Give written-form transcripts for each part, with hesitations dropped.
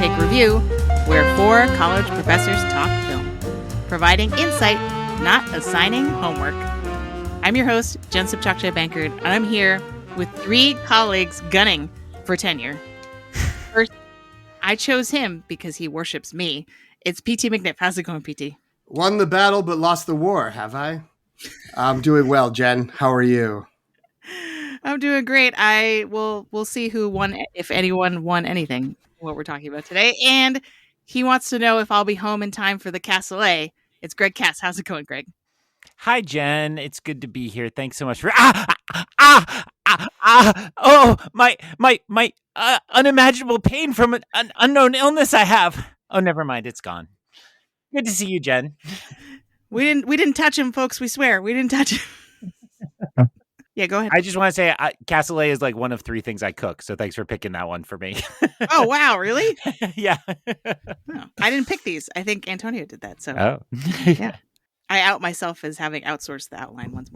Take Review, where 4 college professors talk film, providing insight, not assigning homework. I'm your host, Jen Sipchak-Bankard, and I'm here with 3 colleagues gunning for tenure. First, I chose him because he worships me. It's PT McNiff. How's it going, PT? Won the battle but lost the war, have I? I'm doing well, Jen. How are you? I'm doing great. We'll see who won, if anyone won anything, what we're talking about today. And he wants to know if I'll be home in time for the Cassoulet. It's Greg Cass. How's it going, Greg? Hi, Jen. It's good to be here. Thanks so much for my unimaginable pain from an unknown illness I have. Oh, never mind. It's gone. Good to see you, Jen. We didn't touch him, folks. We swear we didn't touch him. Yeah, go ahead. I just want to say cassoulet is like one of 3 things I cook, so thanks for picking that one for me. Oh, wow, really? Yeah. Oh, I didn't pick these. I think Antonio did that. So, yeah. I out myself as having outsourced the outline once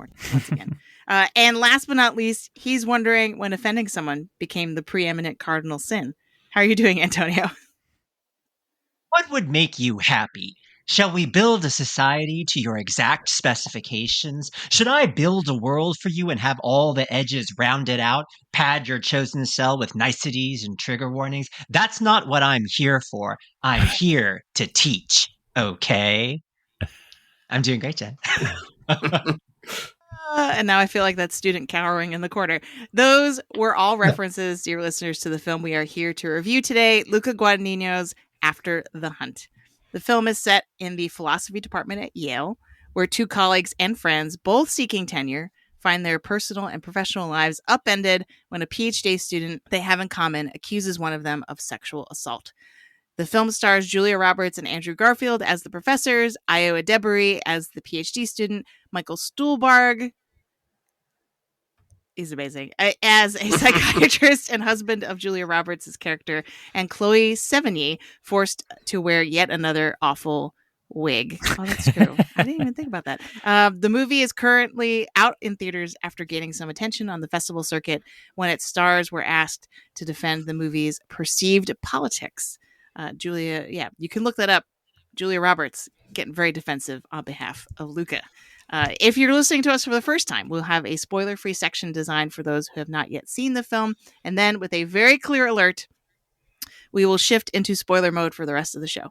again. And last but not least, he's wondering when offending someone became the preeminent cardinal sin. How are you doing, Antonio? What would make you happy? Shall we build a society to your exact specifications? Should I build a world for you and have all the edges rounded out, pad your chosen cell with niceties and trigger warnings? That's not what I'm here for. I'm here to teach, okay? I'm doing great, Jen. And now I feel like that student cowering in the corner. Those were all references, dear listeners, to the film we are here to review today, Luca Guadagnino's After the Hunt. The film is set in the philosophy department at Yale, where 2 colleagues and friends, both seeking tenure, find their personal and professional lives upended when a PhD student they have in common accuses one of them of sexual assault. The film stars Julia Roberts and Andrew Garfield as the professors, Ayo Edebiri as the PhD student, Michael Stuhlbarg is amazing as a psychiatrist and husband of Julia Roberts' character, and Chloe Sevigny, forced to wear yet another awful wig. Oh, that's true. I didn't even think about that. The movie is currently out in theaters after gaining some attention on the festival circuit when its stars were asked to defend the movie's perceived politics. Julia, you can look that up. Julia Roberts getting very defensive on behalf of Luca. If you're listening to us for the first time, we'll have a spoiler-free section designed for those who have not yet seen the film. And then with a very clear alert, we will shift into spoiler mode for the rest of the show.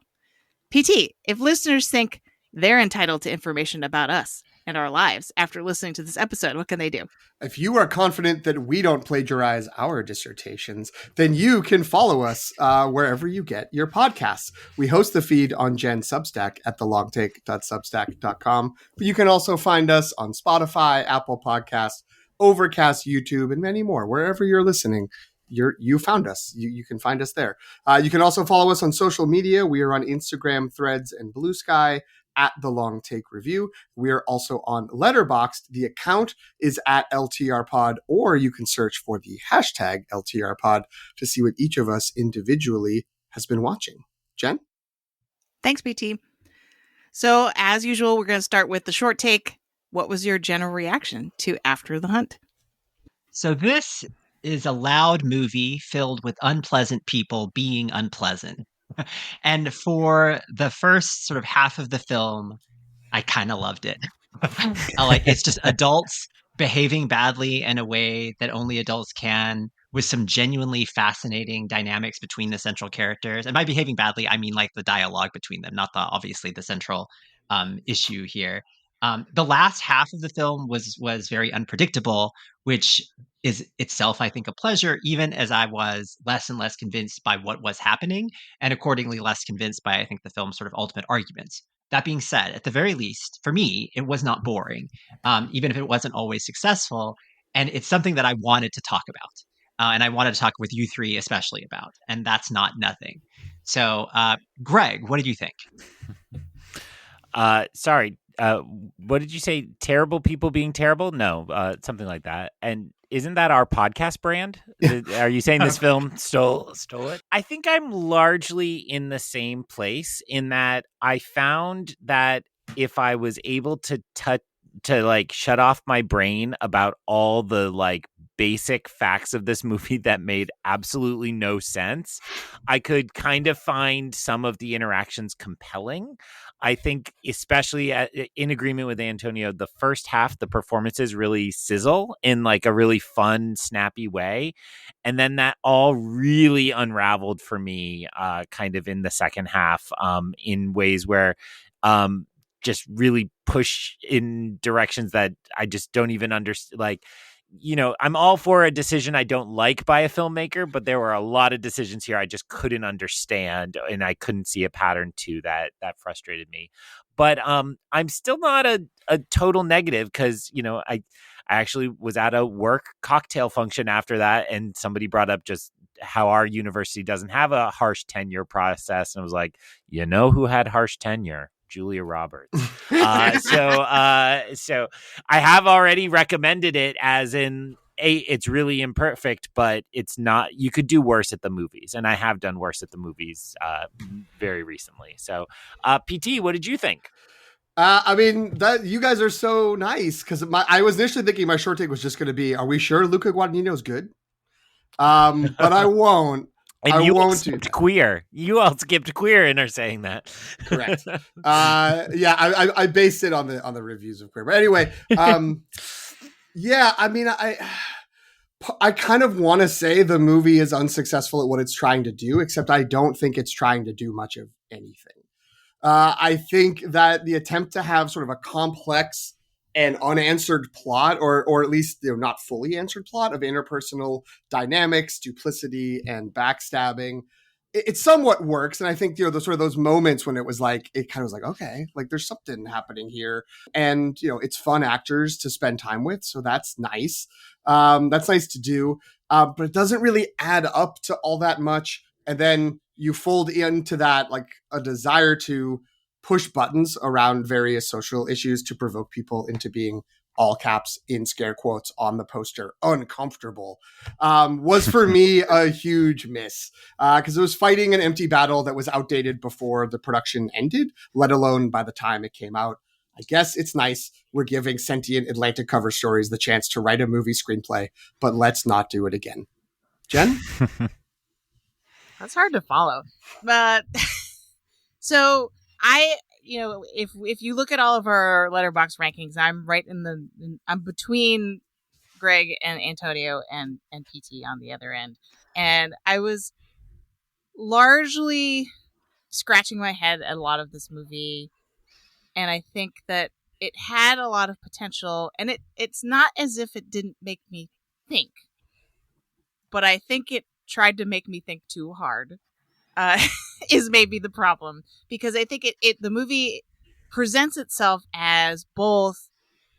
PT, if listeners think they're entitled to information about us and our lives after listening to this episode, what can they do? If you are confident that we don't plagiarize our dissertations, then you can follow us wherever you get your podcasts. We host the feed on Jen's Substack at thelongtake.substack.com, but you can also find us on Spotify, Apple Podcasts, Overcast, YouTube, and many more. Wherever you're listening, you found us. You can find us there. You can also follow us on social media. We are on Instagram, Threads, and Blue Sky at The Long Take Review. We are also on Letterboxd. The account is at LTRpod, or you can search for the hashtag LTRpod to see what each of us individually has been watching. Jen? Thanks, PT. So, as usual, we're going to start with the short take. What was your general reaction to After the Hunt? So this is a loud movie filled with unpleasant people being unpleasant. And for the first sort of half of the film, I kind of loved it. It's just adults behaving badly in a way that only adults can, with some genuinely fascinating dynamics between the central characters. And by behaving badly, I mean like the dialogue between them, not obviously the central issue here. The last half of the film was very unpredictable, which is itself, I think, a pleasure, even as I was less and less convinced by what was happening, and accordingly less convinced by, I think, the film's sort of ultimate arguments. That being said, at the very least, for me, it was not boring, even if it wasn't always successful. And it's something that I wanted to talk about. And I wanted to talk with you 3 especially about. And that's not nothing. So, Greg, what did you think? Sorry. What did you say? Terrible people being terrible? No, something like that. And isn't that our podcast brand? Are you saying this film stole it? I think I'm largely in the same place in that I found that if I was able to shut off my brain about all the basic facts of this movie that made absolutely no sense. I could kind of find some of the interactions compelling. I think, especially in agreement with Antonio, the first half, the performances really sizzle in like a really fun, snappy way. And then that all really unraveled for me kind of in the second half in ways where just really push in directions that I just don't even understand. Like, I'm all for a decision I don't like by a filmmaker, but there were a lot of decisions here I just couldn't understand, and I couldn't see a pattern to that frustrated me. But I'm still not a total negative because, I actually was at a work cocktail function after that, and somebody brought up just how our university doesn't have a harsh tenure process. And I was like, who had harsh tenure? Julia Roberts. So I have already recommended it as in it's really imperfect, but it's not. You could do worse at the movies, and I have done worse at the movies very recently. So, PT, what did you think? I mean, that you guys are so nice because I was initially thinking my short take was just going to be, "Are we sure Luca Guadagnino is good?" But I won't. And you all skipped queer. You all skipped queer and are saying that. Correct. I based it on the reviews of queer. But anyway, yeah, I mean, I kind of want to say the movie is unsuccessful at what it's trying to do, except I don't think it's trying to do much of anything. I think that the attempt to have sort of a complex and unanswered plot, or at least not fully answered plot of interpersonal dynamics, duplicity, and backstabbing, it somewhat works. And I think the sort of those moments when it was like, it kind of was like, okay, like there's something happening here, and it's fun actors to spend time with, so that's nice. That's nice to do, but it doesn't really add up to all that much. And then you fold into that like a desire to push buttons around various social issues to provoke people into being, all caps in scare quotes on the poster, uncomfortable, was for me a huge miss, because it was fighting an empty battle that was outdated before the production ended, let alone by the time it came out. I guess it's nice we're giving sentient Atlantic cover stories the chance to write a movie screenplay, but let's not do it again. Jen? That's hard to follow. But so if you look at all of our Letterboxd rankings, I'm right I'm between Greg and Antonio and PT on the other end. And I was largely scratching my head at a lot of this movie. And I think that it had a lot of potential, and it's not as if it didn't make me think, but I think it tried to make me think too hard. Is maybe the problem, because I think the movie presents itself as both,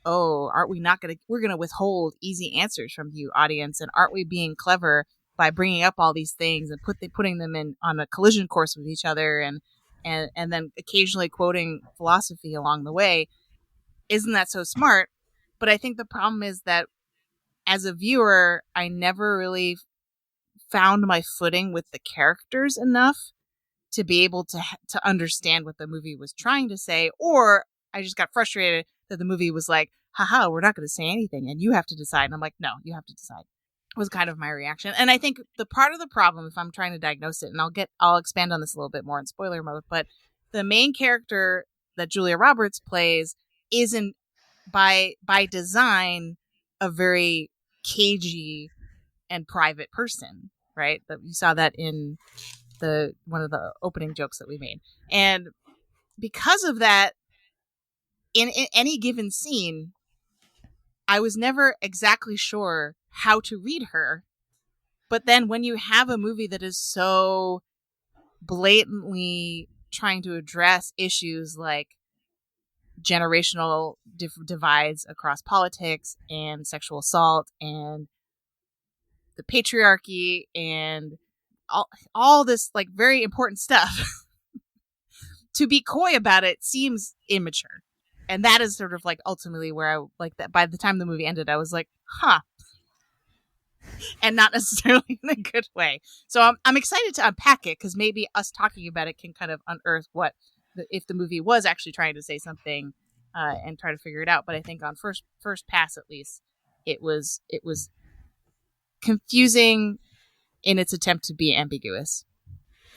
aren't we we're gonna withhold easy answers from you, audience, and aren't we being clever by bringing up all these things and putting them in on a collision course with each other, and then occasionally quoting philosophy along the way. Isn't that so smart? But I think the problem is that as a viewer, I never really found my footing with the characters enough to be able to understand what the movie was trying to say, or I just got frustrated that the movie was like, haha, we're not going to say anything and you have to decide. And I'm like, no, you have to decide, was kind of my reaction. And I think the part of the problem, if I'm trying to diagnose it, and I'll expand on this a little bit more in spoiler mode, but the main character that Julia Roberts plays isn't by design a very cagey and private person, right? That you saw that in one of the opening jokes that we made. And because of that, in any given scene, I was never exactly sure how to read her. But then when you have a movie that is so blatantly trying to address issues like generational divides across politics and sexual assault and the patriarchy and all this like very important stuff, to be coy about it seems immature. And that is sort of like ultimately where I like that by the time the movie ended, I was like, huh. And not necessarily in a good way. So I'm excited to unpack it, because maybe us talking about it can kind of unearth what if the movie was actually trying to say something, and try to figure it out. But I think on first pass, at least, it was confusing in its attempt to be ambiguous.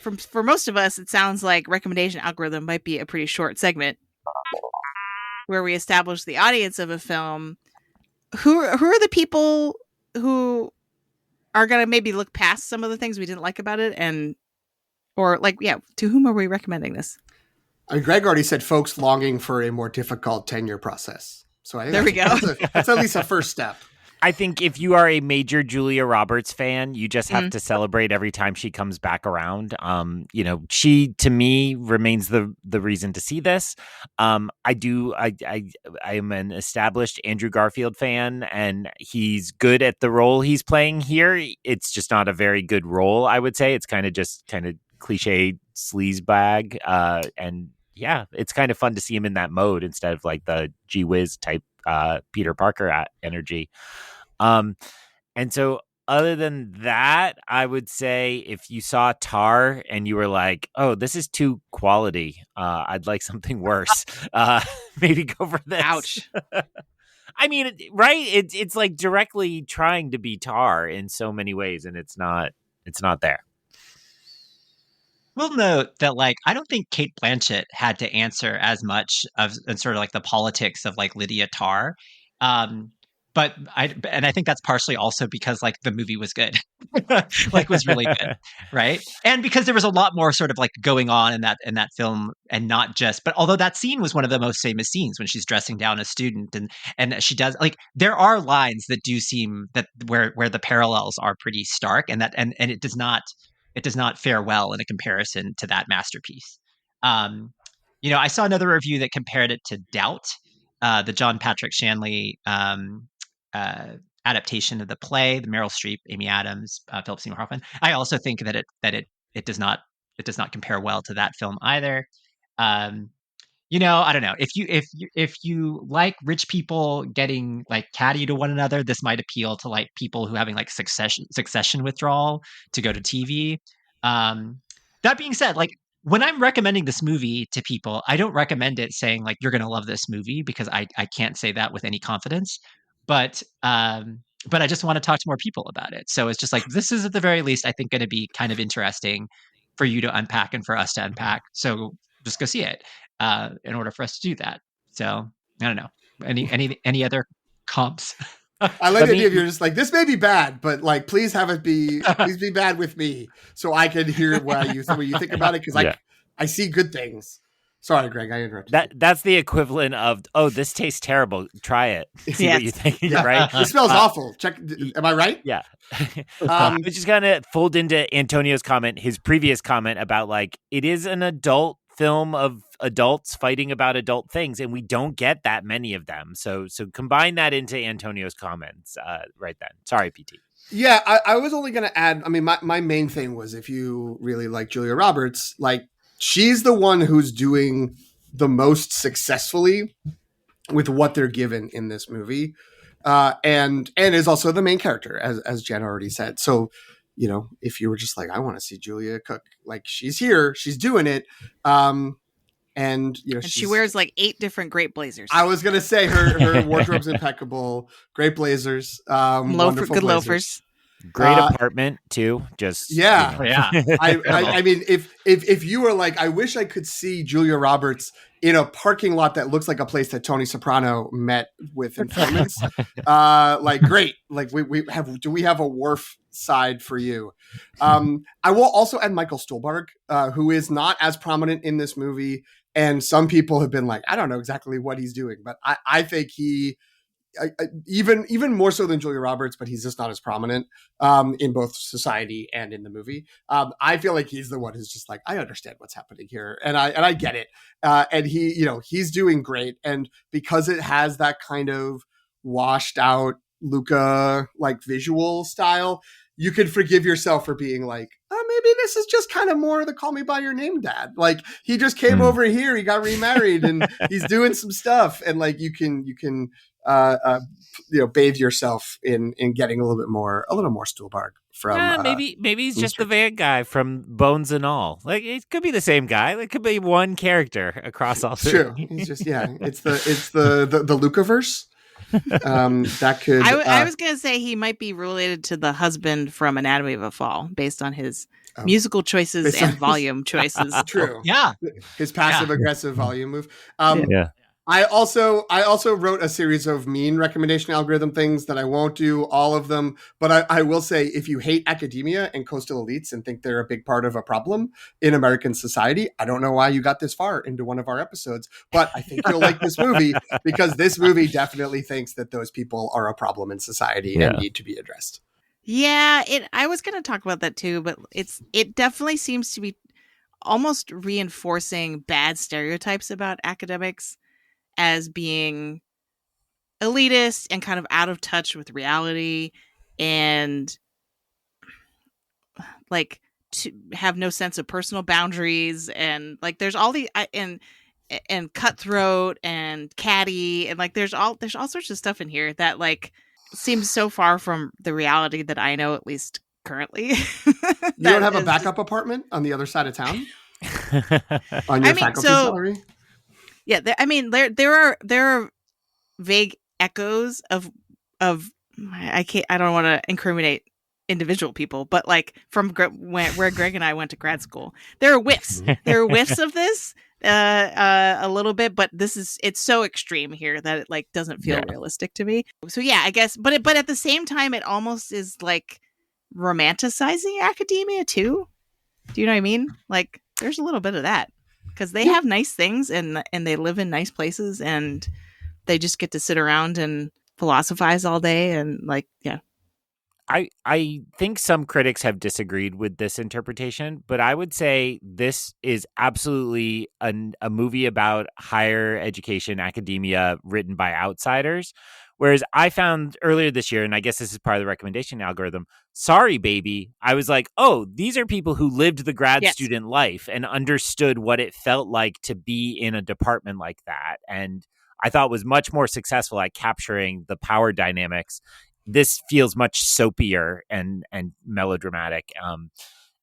For most of us, it sounds like recommendation algorithm might be a pretty short segment where we establish the audience of a film. Who are the people who are going to maybe look past some of the things we didn't like about it, to whom are we recommending this? Greg already said folks longing for a more difficult tenure process. So I think there we go. That's at least a first step. I think if you are a major Julia Roberts fan, you just have to celebrate every time she comes back around. She to me remains the reason to see this. I am an established Andrew Garfield fan, and he's good at the role he's playing here. It's just not a very good role, I would say. It's kind of cliche sleazebag, and yeah, it's kind of fun to see him in that mode instead of like the gee whiz type Peter Parker energy. And so other than that, I would say if you saw Tar and you were like, oh, this is too quality, I'd like something worse, maybe go for this. Ouch. I mean, right? It's like directly trying to be Tar in so many ways, and it's not there. We'll note that, like, I don't think Cate Blanchett had to answer as much of sort of like the politics of like Lydia Tarr. But I think that's partially also because like the movie was good, like was really good, right? And because there was a lot more sort of like going on in that film, and not just. But although that scene was one of the most famous scenes when she's dressing down a student, and she does, like, there are lines that do seem that where the parallels are pretty stark, and it does not fare well in a comparison to that masterpiece. I saw another review that compared it to Doubt, the John Patrick Shanley adaptation of the play, the Meryl Streep, Amy Adams, Philip Seymour Hoffman. I also think that it does not compare well to that film either. I don't know, if you like rich people getting like catty to one another, this might appeal to like people who having like succession withdrawal to go to TV. That being said, like, when I'm recommending this movie to people, I don't recommend it saying like you're going to love this movie, because I can't say that with any confidence. But I just want to talk to more people about it. So it's just like, this is at the very least, I think, going to be kind of interesting for you to unpack and for us to unpack. So just go see it in order for us to do that. So I don't know. Any other comps? I like the idea of you're just like, this may be bad, but like, please be bad with me so I can hear what you think about it, because I see good things. Sorry, Greg, I interrupted. That's the equivalent of, oh, this tastes terrible. Try it. See what you think. Yeah. Right? It smells awful. Check. Am I right? Yeah. Which is going to fold into Antonio's comment, his previous comment about like, it is an adult film of adults fighting about adult things, and we don't get that many of them. So combine that into Antonio's comments right then. Sorry, PT. Yeah, I was only going to add, I mean, my main thing was, if you really like Julia Roberts, like, she's the one who's doing the most successfully with what they're given in this movie, and is also the main character, as Jen already said. So, if you were just like, I want to see Julia cook, like, she's here, she's doing it, and she wears like 8 different great blazers. I was gonna say her wardrobe's impeccable, great blazers, wonderful good blazers. Loafers. Great apartment too. Just yeah. I mean, if you were like, I wish I could see Julia Roberts in a parking lot that looks like a place that Tony Soprano met with informants, like, great. Like, we have a wharf side for you. I will also add Michael Stuhlbarg, who is not as prominent in this movie, and some people have been like, I don't know exactly what he's doing, but I think he. Even more so than Julia Roberts, but he's just not as prominent in both society and in the movie. I feel like he's the one who's just like, I understand what's happening here, and I get it. And he's doing great, and because it has that kind of washed out Luca like visual style, you could forgive yourself for being like, oh, maybe this is just kind of more the Call Me by Your Name dad. Like, he just came over here, he got remarried, and he's doing some stuff, and like you can bathe yourself in getting a little more Stuhlbarg from. Maybe he's just the van guy from Bones and All. Like, it could be the same guy. It could be one character across all three. True. He's just it's the Lucaverse. That could. I was going to say he might be related to the husband from Anatomy of a Fall based on his musical choices and volume choices. True. Yeah. His passive aggressive volume move. Yeah. I also wrote a series of mean recommendation algorithm things that I won't do all of them, but I will say if you hate academia and coastal elites and think they're a big part of a problem in American society, I don't know why you got this far into one of our episodes, but I think you'll like this movie because this movie definitely thinks that those people are a problem in society and need to be addressed. Yeah, I was going to talk about that too, but it definitely seems to be almost reinforcing bad stereotypes about academics as being elitist and kind of out of touch with reality and like to have no sense of personal boundaries, and like there's all the and cutthroat and catty, and like there's all sorts of stuff in here that like seems so far from the reality that I know, at least currently. You don't have a backup apartment on the other side of town on your faculty salary? Yeah, there are vague echoes of I don't want to incriminate individual people, but like from where Greg and I went to grad school, there are whiffs. There are whiffs of this a little bit, but it's so extreme here that it like doesn't feel realistic to me. So yeah, I guess, but at the same time, it almost is like romanticizing academia too. Do you know what I mean? Like there's a little bit of that. Because they have nice things and they live in nice places and they just get to sit around and philosophize all day and like, yeah. I think some critics have disagreed with this interpretation, but I would say this is absolutely a movie about higher education, academia, written by outsiders. Whereas I found earlier this year, and I guess this is part of the recommendation algorithm, Sorry Baby, I was like, oh, these are people who lived the grad student life and understood what it felt like to be in a department like that. And I thought was much more successful at capturing the power dynamics. This feels much soapier and melodramatic.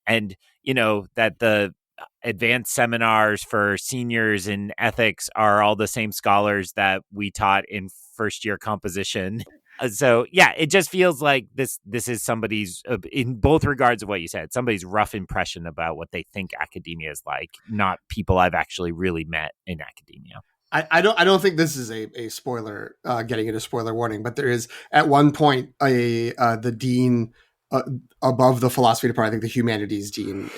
And, you know, that the advanced seminars for seniors in ethics are all the same scholars that we taught in first year composition. So yeah, it just feels like this is somebody's, in both regards of what you said, somebody's rough impression about what they think academia is like, not people I've actually really met in academia. I don't think this is a spoiler, getting into spoiler warning, but there is at one point the dean above the philosophy department, I think the humanities dean,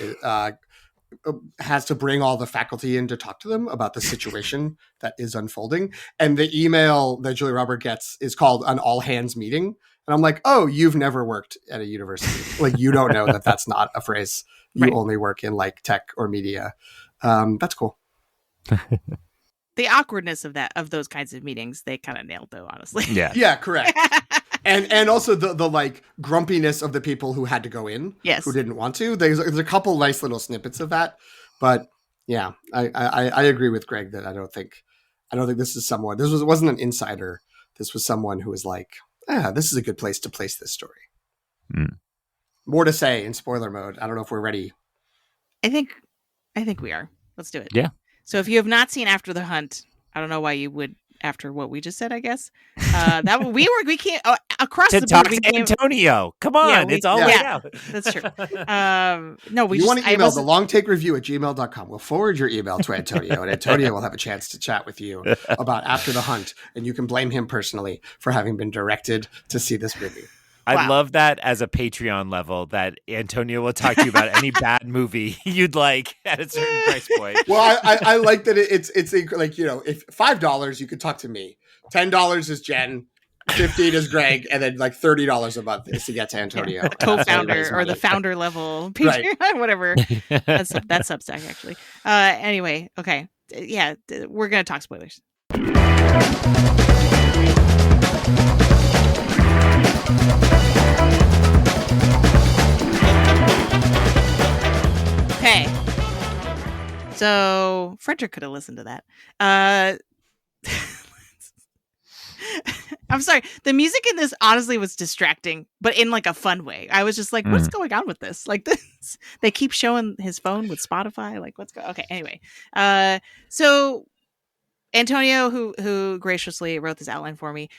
has to bring all the faculty in to talk to them about the situation that is unfolding. And the email that Julia Roberts gets is called an all hands meeting. And I'm like, oh, you've never worked at a university. Like, you don't know that that's not a phrase. You only work in like tech or media. That's cool. The awkwardness of those kinds of meetings, they kind of nailed though, honestly. Yeah, correct. And also the like grumpiness of the people who had to go in, who didn't want to. There's a couple nice little snippets of that, but yeah, I agree with Greg that I don't think this is someone. Wasn't an insider. This was someone who was like, this is a good place to place this story. More to say in spoiler mode. I don't know if we're ready. I think we are. Let's do it. Yeah. So if you have not seen After the Hunt, I don't know why you would. After what we just said, I guess that we can't across to the board. We Antonio, come on, it's all laid out. That's true. No, you want to email the longtakereview@gmail.com. We'll forward your email to Antonio, and Antonio will have a chance to chat with you about After the Hunt, and you can blame him personally for having been directed to see this movie. I love that as a Patreon level, that Antonio will talk to you about any bad movie you'd like at a certain price point. Well, I like that it's like, you know, if $5 you could talk to me, $10 is Jen, $15 is Greg, and then like $30 a month is to get to Antonio, the co-founder or the founder level Patreon, whatever. That's Substack actually. Anyway, okay, yeah, we're gonna talk spoilers. Okay. So Frederick could have listened to that. I'm sorry. The music in this honestly was distracting, but in like a fun way. I was just like, what's going on with this? Like this, they keep showing his phone with Spotify. Like okay. Anyway. So Antonio, who graciously wrote this outline for me,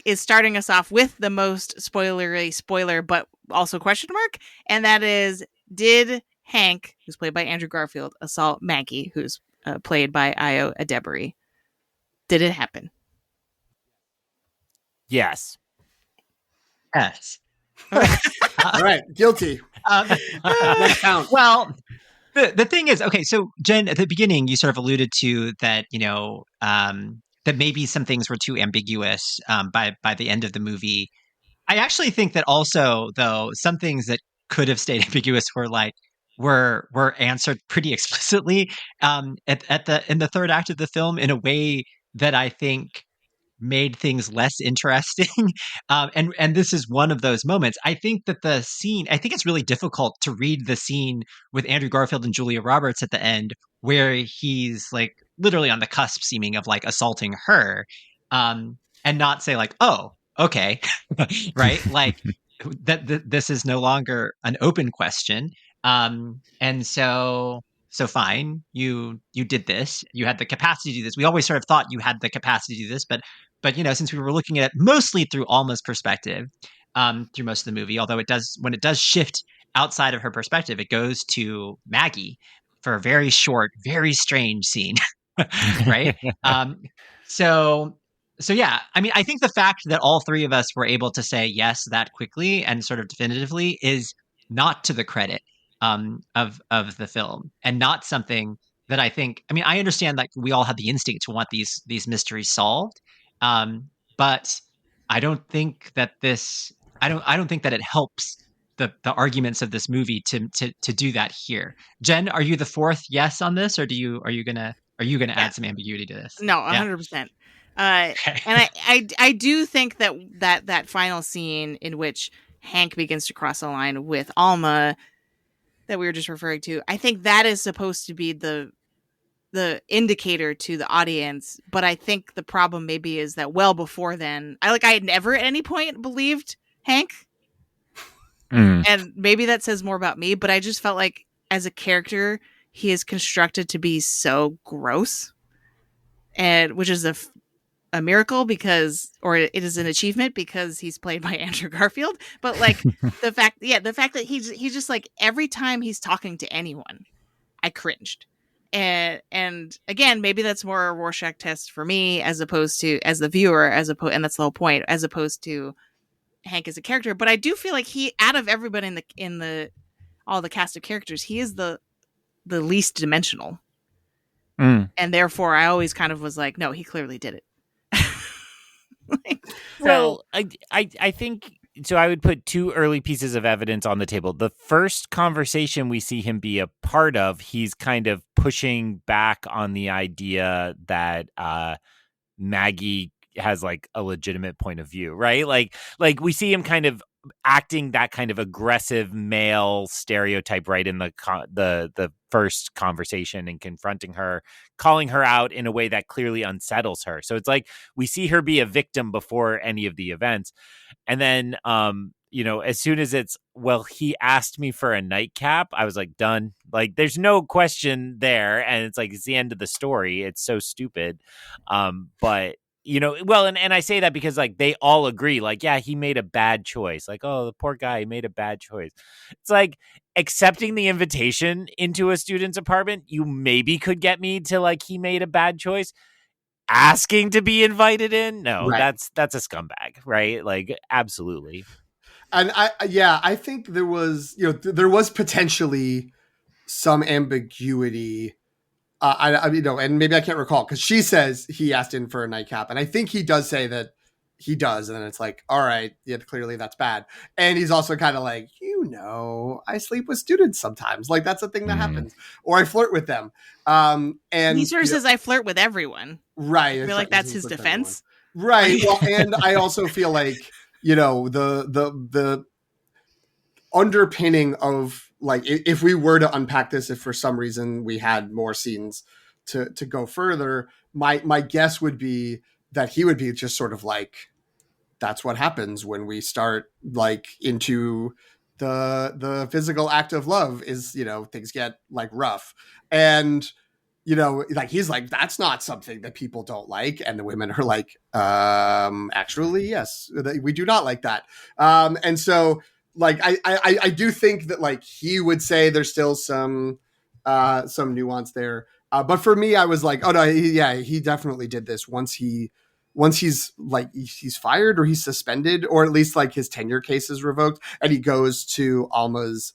is starting us off with the most spoiler, but also question mark. And that is, did Hank, who's played by Andrew Garfield, assault Maggie, who's played by Ayo Edebiri? Did it happen? Yes. Yes. All right, guilty. Let's count. Well, the thing is, okay, so Jen, at the beginning, you sort of alluded to that, that maybe some things were too ambiguous by the end of the movie. I actually think that also, though, some things that could have stayed ambiguous were answered pretty explicitly in the third act of the film in a way that I think made things less interesting. And this is one of those moments. I think that I think it's really difficult to read the scene with Andrew Garfield and Julia Roberts at the end, where he's like literally on the cusp seeming of like assaulting her, and not say like, oh, okay, right? Like this is no longer an open question. And so fine, you did this. You had the capacity to do this. We always sort of thought you had the capacity to do this, but since we were looking at it mostly through Alma's perspective, through most of the movie, although when it does shift outside of her perspective, it goes to Maggie for a very short, very strange scene, right? So yeah, I mean, I think the fact that all three of us were able to say yes that quickly and sort of definitively is not to the credit of the film, and not something that I think. I mean, I understand that we all have the instinct to want these mysteries solved, but I don't think that I don't think that it helps the arguments of this movie to do that here. Jen, are you the fourth yes on this, or are you gonna add some ambiguity to this? No, 100%. And I do think that final scene in which Hank begins to cross the line with Alma that we were just referring to, I think that is supposed to be the indicator to the audience. But I think the problem maybe is that well before then, I had never at any point believed Hank. And maybe that says more about me, but I just felt like as a character, he is constructed to be so gross, and which is a miracle or it is an achievement because he's played by Andrew Garfield. But like the fact that he's just like, every time he's talking to anyone, I cringed. And again, maybe that's more a Rorschach test for me as opposed to as the viewer, and that's the whole point, as opposed to Hank as a character. But I do feel like he, out of everybody in the all the cast of characters, he is the least dimensional. And therefore I always kind of was like, no, he clearly did it. Well, I think so. I would put two early pieces of evidence on the table. The first conversation we see him be a part of, he's kind of pushing back on the idea that Maggie has like a legitimate point of view, right? Like we see him kind of acting that kind of aggressive male stereotype right in the first conversation, and confronting her, calling her out in a way that clearly unsettles her. So it's like we see her be a victim before any of the events. And then as soon as it's, well, he asked me for a nightcap, I was like, done. Like there's no question there, and it's like it's the end of the story. It's so stupid. But well, and I say that because like they all agree, like, yeah, he made a bad choice. Like, oh, the poor guy, he made a bad choice. It's like accepting the invitation into a student's apartment, you maybe could get me to like, he made a bad choice. Asking to be invited in, no, right. That's a scumbag, right? Like, absolutely. And I think there was, there was potentially some ambiguity. And maybe I can't recall, because she says he asked in for a nightcap, and I think he does say that he does, and then it's like, all right, yeah, clearly that's bad. And he's also kind of like, I sleep with students sometimes, like that's a thing that happens, or I flirt with them. And he sort of says, I flirt with everyone, right? I feel like that's his defense, right? Well, and I also feel like the underpinning of, like, if we were to unpack this, if for some reason we had more scenes to go further, my guess would be that he would be just sort of like, that's what happens when we start like into the physical act of love, is, things get like rough. And you know, like he's like, that's not something that people don't like. And the women are like, actually, yes, we do not like that. And so like, I do think that like he would say there's still some nuance there. But for me, I was like, oh no, he definitely did this once he's like, he's fired or he's suspended, or at least like his tenure case is revoked, and he goes to Alma's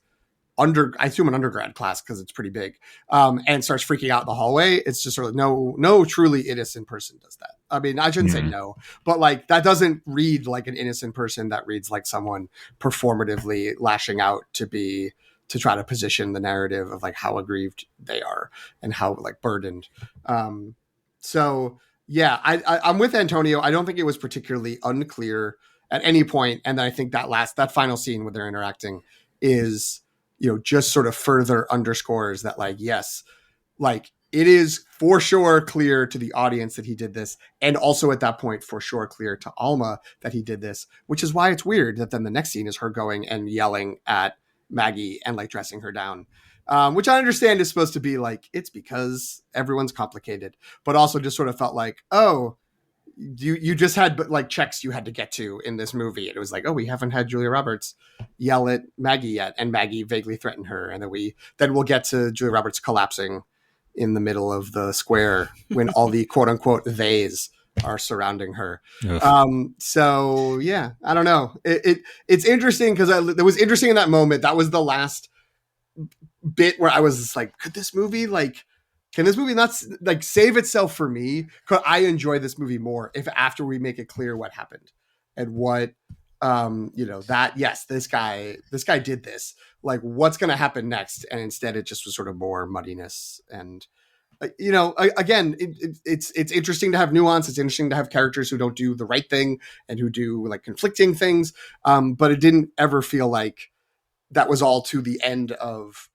I assume an undergrad class because it's pretty big, and starts freaking out in the hallway. It's just sort of no truly innocent person does that. I mean, I shouldn't say no, but like that doesn't read like an innocent person. That reads like someone performatively lashing out to try to position the narrative of like how aggrieved they are and how like burdened. So yeah, I'm with Antonio. I don't think it was particularly unclear at any point, and then I think that final scene where they're interacting is, you know, just sort of further underscores that like, yes, like it is for sure clear to the audience that he did this, and also at that point for sure clear to Alma that he did this, which is why it's weird that then the next scene is her going and yelling at Maggie and like dressing her down, which I understand is supposed to be like, it's because everyone's complicated, but also just sort of felt like, oh, you just had like checks you had to get to in this movie. And it was like, oh, we haven't had Julia Roberts yell at Maggie yet, and Maggie vaguely threatened her, and then we'll get to Julia Roberts collapsing in the middle of the square when all the quote unquote theys are surrounding her. So yeah, I don't know. It's interesting because it was interesting in that moment. That was the last bit where I was just like, can this movie not like save itself for me? Could I enjoy this movie more if after we make it clear what happened and what, you know, that, yes, this guy did this, like what's going to happen next? And instead it just was sort of more muddiness. And, you know, again, it's interesting to have nuance. It's interesting to have characters who don't do the right thing and who do like conflicting things. But it didn't ever feel like that was all to the end of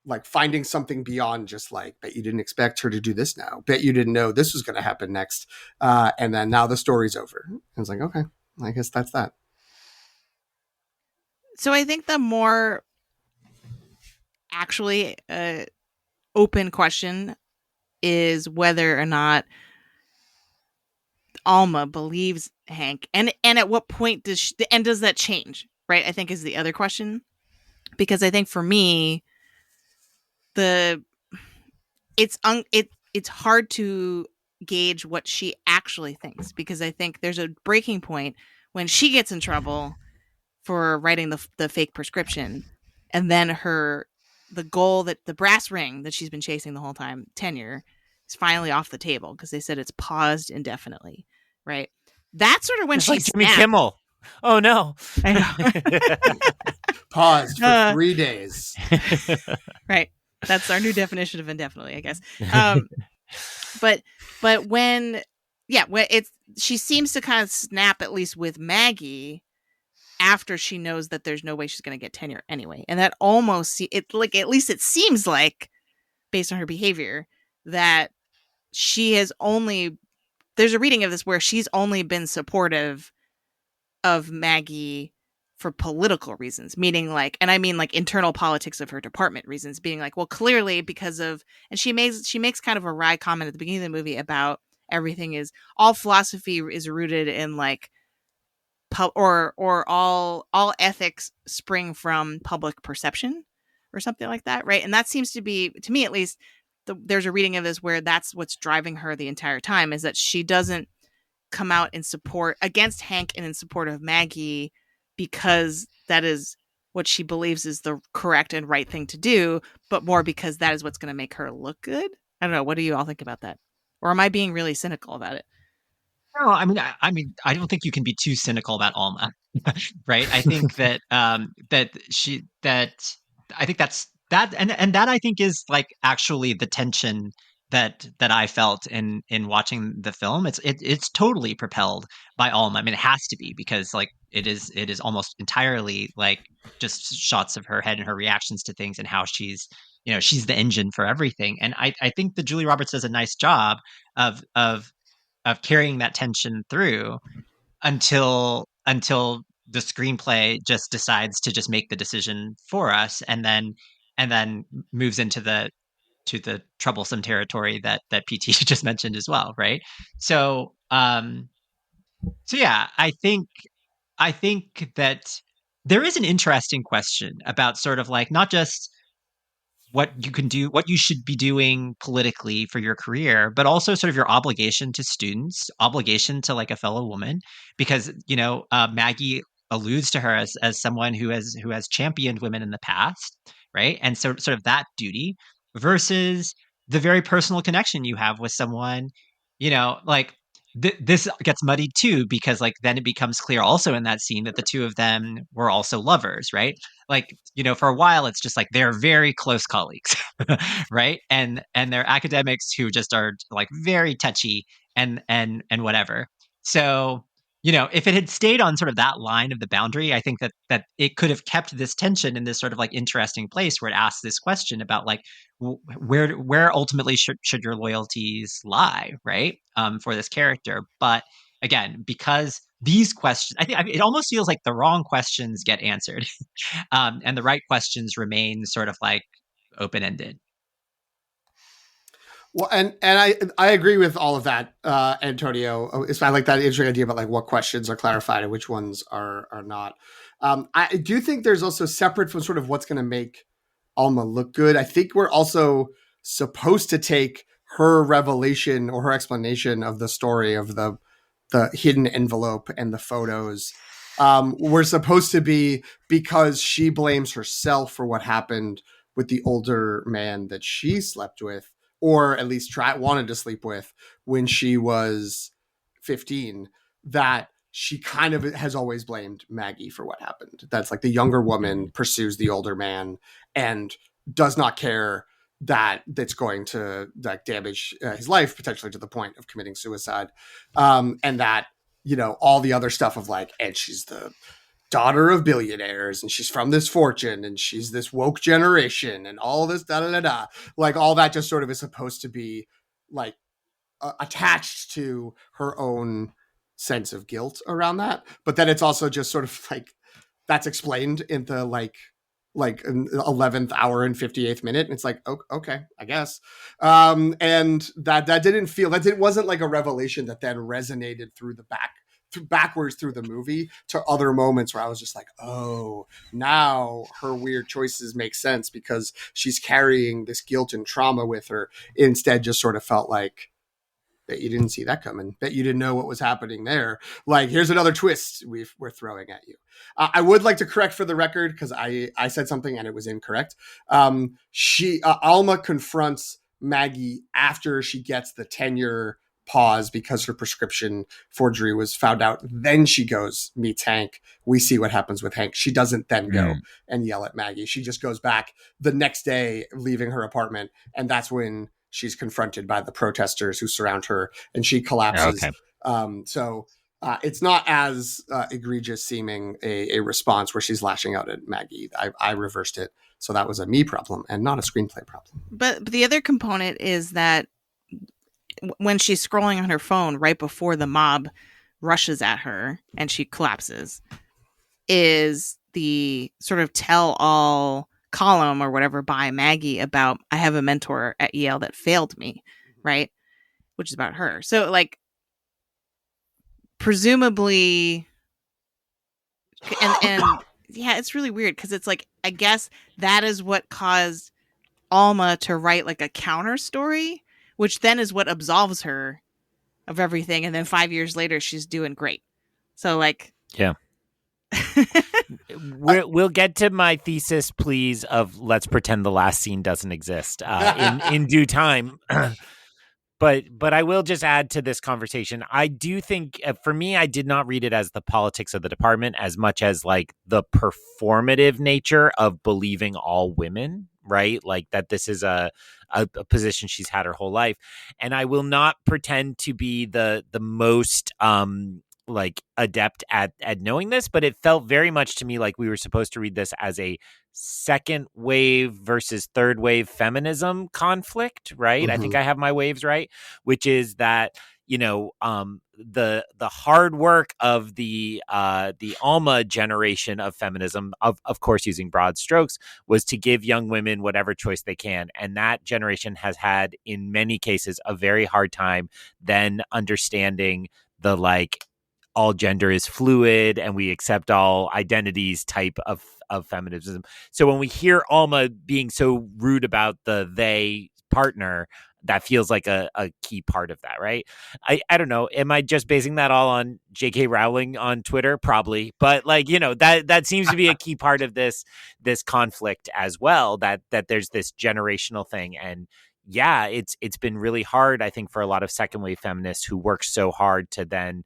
like finding something beyond just like, bet you didn't expect her to do this now. Bet you didn't know this was going to happen next. And then now the story's over. And it's like, okay, I guess that's that. So I think the more actually open question is whether or not Alma believes Hank, and at what point does that change, right? I think is the other question, because I think for me, it's hard to gauge what she actually thinks, because I think there's a breaking point when she gets in trouble for writing the fake prescription, and then the goal, that the brass ring that she's been chasing the whole time, tenure, is finally off the table because they said it's paused indefinitely, right? That's sort of when it's she like Jimmy snapped. Kimmel. Oh no. I know. Paused for 3 days. Right. That's our new definition of indefinitely, I guess. But when she seems to kind of snap, at least with Maggie, after she knows that there's no way she's going to get tenure anyway. And that almost, at least it seems like, based on her behavior, that there's a reading of this where she's only been supportive of Maggie for political reasons, meaning like, and I mean like internal politics of her department reasons, being like, well, clearly because of, and she makes kind of a wry comment at the beginning of the movie about all philosophy is rooted in like, or all ethics spring from public perception or something like that, right? And that seems to be, to me at least, there's a reading of this where that's what's driving her the entire time, is that she doesn't come out in support against Hank and in support of Maggie because that is what she believes is the correct and right thing to do, but more because that is what's going to make her look good. I don't know. What do you all think about that? Or am I being really cynical about it? No, I don't think you can be too cynical about Alma, right? I think that I think that's that, and that I think is like actually the tension that I felt in watching the film. It's totally propelled by Alma. I mean, it has to be, because like it is almost entirely like just shots of her head and her reactions to things and how she's the engine for everything. And I think that Julie Roberts does a nice job of carrying that tension through until the screenplay just decides to just make the decision for us, and then moves into to the troublesome territory that PT just mentioned as well, right? So so yeah, I think that there is an interesting question about sort of like not just what you can do, what you should be doing politically for your career, but also sort of your obligation to students, obligation to like a fellow woman, because Maggie alludes to her as someone who has championed women in the past, right? And so sort of that duty versus the very personal connection you have with someone, like this gets muddied too because like then it becomes clear also in that scene that the two of them were also lovers, right? Like for a while it's just like they're very close colleagues right, and they're academics who just are like very touchy and whatever. So if it had stayed on sort of that line of the boundary, I think that it could have kept this tension in this sort of like interesting place where it asks this question about like where ultimately should your loyalties lie, right, for this character. But again, because these questions, I mean, it almost feels like the wrong questions get answered and the right questions remain sort of like open ended. Well, and I agree with all of that, Antonio. I like that interesting idea about like what questions are clarified and which ones are not. I do think there's also separate from sort of what's going to make Alma look good. I think we're also supposed to take her revelation or her explanation of the story of the hidden envelope and the photos. We're supposed to be because she blames herself for what happened with the older man that she slept with, or at least wanted to sleep with when she was 15, that she kind of has always blamed Maggie for what happened. That's like the younger woman pursues the older man and does not care that that's going to like damage his life potentially to the point of committing suicide. And that, all the other stuff of like, and she's the daughter of billionaires and she's from this fortune and she's this woke generation and all this like all that just sort of is supposed to be like attached to her own sense of guilt around that, but then it's also just sort of like that's explained in the like 11th hour and 58th minute, and it's like, okay, I guess. And that wasn't like a revelation that then resonated through the backwards through the movie to other moments where I was just like, oh, now her weird choices make sense because she's carrying this guilt and trauma with her. Instead, just sort of felt like, bet you didn't see that coming. Bet you didn't know what was happening there. Like, here's another twist we're throwing at you. I would like to correct for the record because I said something and it was incorrect. Alma confronts Maggie after she gets the tenure pause because her prescription forgery was found out. Then she goes, meets Hank. We see what happens with Hank. She doesn't then go and yell at Maggie. She just goes back the next day, leaving her apartment. And that's when she's confronted by the protesters who surround her and she collapses. Okay. So it's not as egregious seeming a response where she's lashing out at Maggie. I reversed it. So that was a me problem and not a screenplay problem. But the other component is that when she's scrolling on her phone right before the mob rushes at her and she collapses, is the sort of tell-all column or whatever by Maggie about, I have a mentor at Yale that failed me, right? Which is about her. So like, presumably, and yeah, it's really weird because it's like, I guess that is what caused Alma to write like a counter story, which then is what absolves her of everything. And then 5 years later, she's doing great. So like, yeah. We'll get to my thesis, please, of let's pretend the last scene doesn't exist in due time. But I will just add to this conversation. I do think, for me, I did not read it as the politics of the department as much as like the performative nature of believing all women, right? Like that this is a position she's had her whole life. And I will not pretend to be the most like adept at knowing this, but it felt very much to me like we were supposed to read this as a second wave versus third wave feminism conflict, right? I think I have my waves right, which is that, the hard work of the Alma generation of feminism, of course using broad strokes, was to give young women whatever choice they can, and that generation has had in many cases a very hard time then understanding the like all gender is fluid and we accept all identities type of feminism. So when we hear Alma being so rude about the they partner, that feels like a key part of that, right? I don't know. Am I just basing that all on J.K. Rowling on Twitter? Probably. But like, that seems to be a key part of this conflict as well, that there's this generational thing. And yeah, it's been really hard, I think, for a lot of second wave feminists who work so hard to then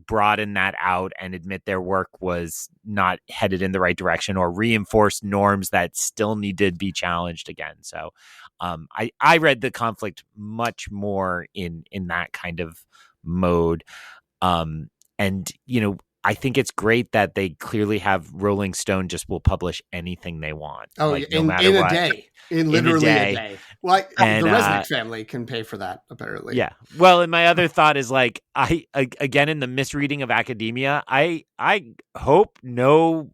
broaden that out and admit their work was not headed in the right direction or reinforce norms that still need to be challenged again. So I read the conflict much more in that kind of mode. And, I think it's great that they clearly have Rolling Stone just will publish anything they want. Oh, like, no matter in what. a day. In literally a day. Well, and, the Resnick family can pay for that, apparently. Yeah. Well, and my other thought is like, again, in the misreading of academia, I hope no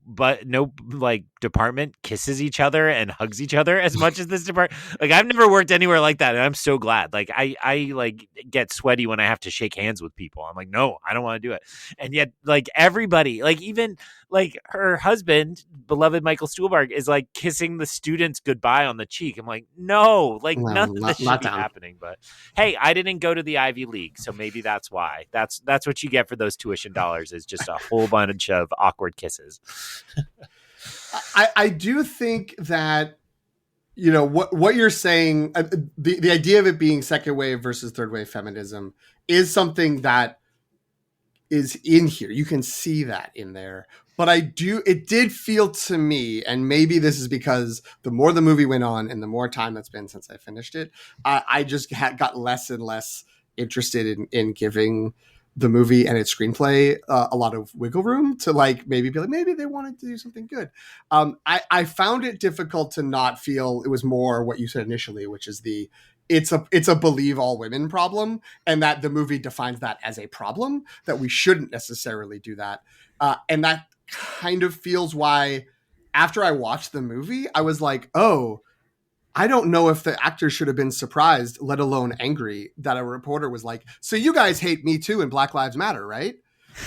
like department kisses each other and hugs each other as much as this department. Like, I've never worked anywhere like that, and I'm so glad. Like, I like get sweaty when I have to shake hands with people. I'm like, no, I don't want to do it. And yet, like, everybody, like, even like her husband, beloved Michael Stuhlbarg, is like kissing the students goodbye on the cheek. I'm like, no, like, none of this should be happening. But hey, I didn't go to the Ivy League, so maybe that's why. That's what you get for those tuition dollars, is just a whole bunch of awkward kisses. I do think that, what you're saying, the idea of it being second wave versus third wave feminism is something that is in here. You can see that in there. But it did feel to me, and maybe this is because the more the movie went on and the more time that's been since I finished it, I just got less and less interested in giving the movie and its screenplay a lot of wiggle room to like maybe be like, maybe they wanted to do something good. I found it difficult to not feel it was more what you said initially, which is it's a believe all women problem, and that the movie defines that as a problem, that we shouldn't necessarily do that. And that kind of feels why after I watched the movie, I was like, oh, I don't know if the actors should have been surprised, let alone angry, that a reporter was like, so you guys hate Me Too and Black Lives Matter, right?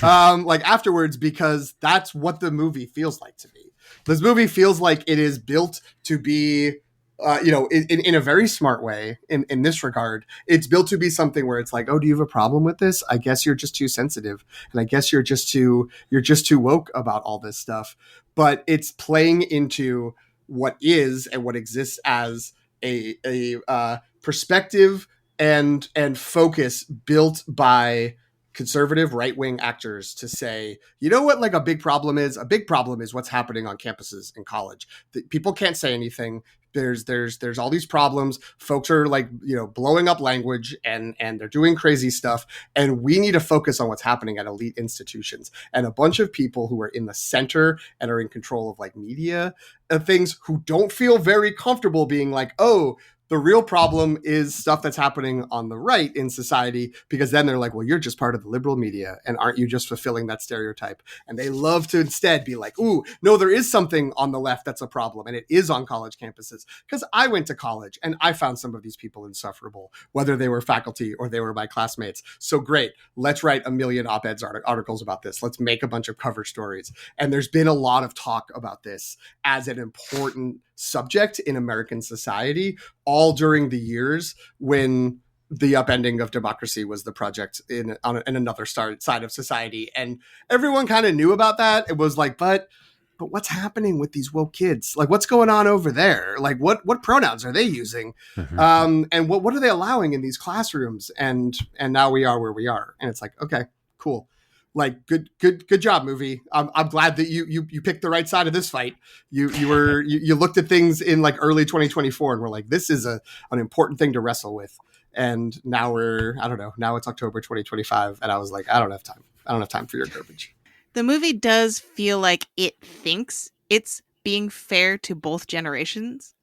Like afterwards, because that's what the movie feels like to me. This movie feels like it is built to be, in a very smart way in this regard. It's built to be something where it's like, oh, do you have a problem with this? I guess you're just too sensitive. And I guess you're just too woke about all this stuff. But it's playing into what is and what exists as a perspective and focus built by conservative right-wing actors to say, you know what, like a big problem is what's happening on campuses in college. People can't say anything. There's all these problems. Folks are like, blowing up language and they're doing crazy stuff. And we need to focus on what's happening at elite institutions. And a bunch of people who are in the center and are in control of like media things, who don't feel very comfortable being like, oh, the real problem is stuff that's happening on the right in society, because then they're like, well, you're just part of the liberal media, and aren't you just fulfilling that stereotype? And they love to instead be like, ooh, no, there is something on the left that's a problem, and it is on college campuses. Because I went to college and I found some of these people insufferable, whether they were faculty or they were my classmates. So great, let's write a million op-eds articles about this. Let's make a bunch of cover stories. And there's been a lot of talk about this as an important subject in American society, all during the years when the upending of democracy was the project in another side of society. And everyone kind of knew about that. It was like, but what's happening with these woke kids? Like, what's going on over there? Like, what pronouns are they using? Mm-hmm. And what are they allowing in these classrooms? And now we are where we are. And it's like, okay, cool. Like, good job, movie. I'm glad that you picked the right side of this fight. You looked at things in like early 2024 and were like, this is an important thing to wrestle with. And now now it's October 2025. And I was like, I don't have time. I don't have time for your garbage. The movie does feel like it thinks it's being fair to both generations.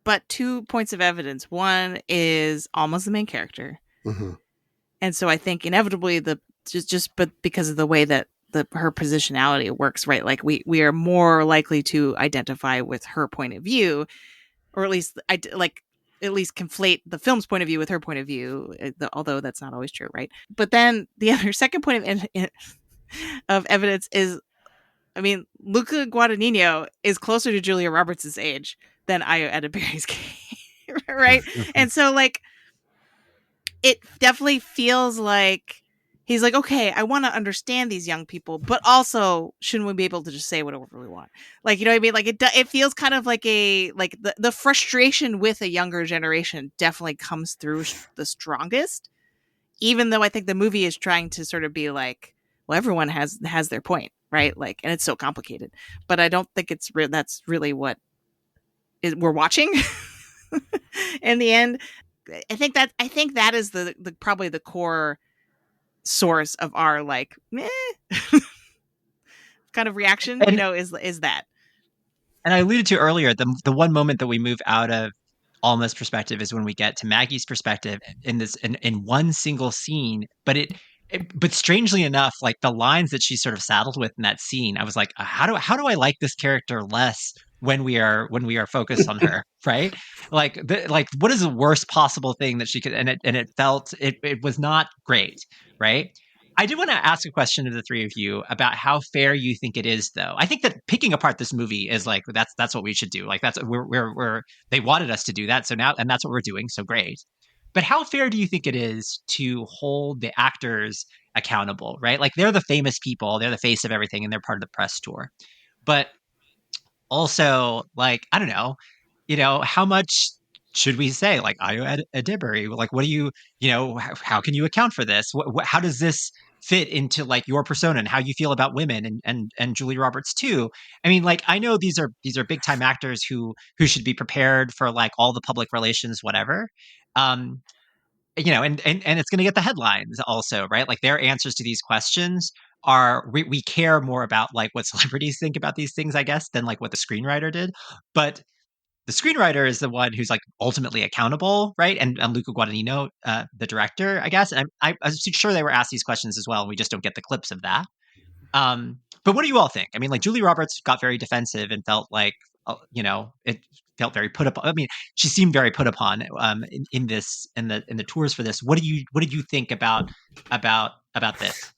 But 2 points of evidence. One is Alma's the main character. Mm-hmm. And so I think inevitably but because of the way that her positionality works, right? Like we are more likely to identify with her point of view, or at least at least conflate the film's point of view with her point of view, although that's not always true, right? But then the other second point of evidence is, I mean, Luca Guadagnino is closer to Julia Roberts' age than Ayo Edebiri's, right? And so, like, it definitely feels like he's like, okay, I want to understand these young people, but also shouldn't we be able to just say whatever we want? Like, you know what I mean? Like it feels kind of like the frustration with a younger generation definitely comes through the strongest, even though I think the movie is trying to sort of be like, well, everyone has their point, right? Like, and it's so complicated, but I don't think that's really what we're watching in the end. I think that is the probably the core source of our like meh kind of reaction, And, you know, is that. and I alluded to earlier, the one moment that we move out of Alma's perspective is when we get to Maggie's perspective in one single scene. But strangely enough, like the lines that she's sort of saddled with in that scene, I was like, how do I like this character less when we are focused on her, right? Like what is the worst possible thing that she could, and it was not great, right? I do want to ask a question to the three of you about how fair you think it is, though. I think that picking apart this movie is like that's what we should do. Like that's we're they wanted us to do that, so now, and that's what we're doing. So great. But how fair do you think it is to hold the actors accountable, right? Like they're the famous people, they're the face of everything, and they're part of the press tour. But also, like, I don't know, how much should we say, like, Ayo Edebiri, like, what do how can you account for this? How does this fit into like your persona and how you feel about women and Julie Roberts too? I mean, like, I know these are big time actors who should be prepared for like all the public relations, whatever. Um, and it's going to get the headlines also, right? Like their answers to these questions we care more about like what celebrities think about these things, I guess, than like what the screenwriter did. But the screenwriter is the one who's like ultimately accountable, right? And Luca Guadagnino, the director, I guess. And I was sure they were asked these questions as well. And we just don't get the clips of that. But what do you all think? I mean, like Julie Roberts got very defensive and felt like, it felt very put upon. I mean, she seemed very put upon in the tours for this. What did you think about this?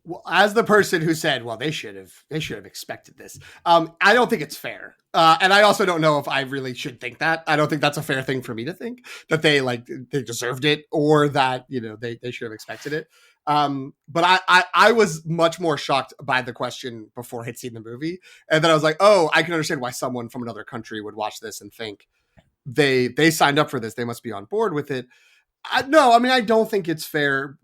Well, as the person who said, well, they should have expected this. I don't think it's fair. And I also don't know if I really should think that. I don't think that's a fair thing for me to think, that they deserved it, or that, they should have expected it. But I was much more shocked by the question before I'd seen the movie. And then I was like, oh, I can understand why someone from another country would watch this and think they signed up for this. They must be on board with it. No, I mean, I don't think it's fair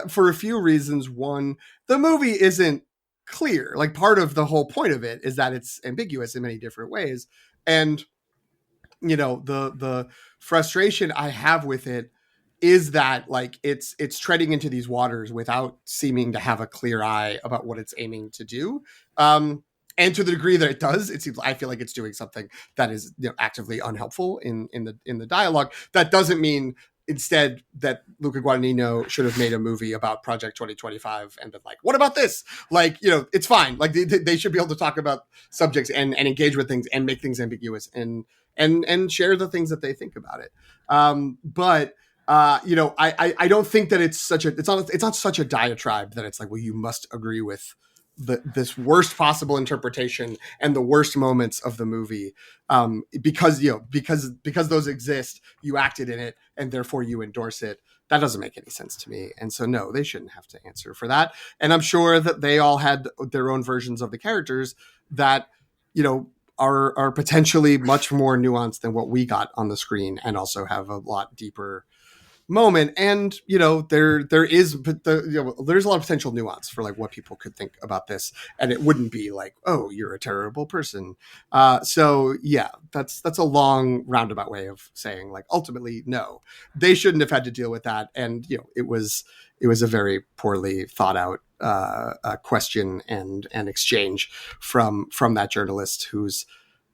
for a few reasons. One, the movie isn't clear. Like, part of the whole point of it is that it's ambiguous in many different ways. And, the frustration I have with it is that like it's treading into these waters without seeming to have a clear eye about what it's aiming to do. And to the degree that it does, I feel like it's doing something that is actively unhelpful in the dialogue. That doesn't mean instead that Luca Guadagnino should have made a movie about Project 2025 and been like, what about this? Like, it's fine. Like they should be able to talk about subjects and engage with things and make things ambiguous and share the things that they think about it. But I don't think that it's not such a diatribe that it's like, well, you must agree with this worst possible interpretation and the worst moments of the movie, because those exist, you acted in it, and therefore you endorse it. That doesn't make any sense to me. And so, no, they shouldn't have to answer for that. And I'm sure that they all had their own versions of the characters that, are potentially much more nuanced than what we got on the screen, and also have a lot deeper moment. And there's a lot of potential nuance for like what people could think about this, and it wouldn't be like, oh, you're a terrible person. So yeah, that's a long roundabout way of saying like, ultimately, no, they shouldn't have had to deal with that. And it was a very poorly thought out question and exchange from that journalist, whose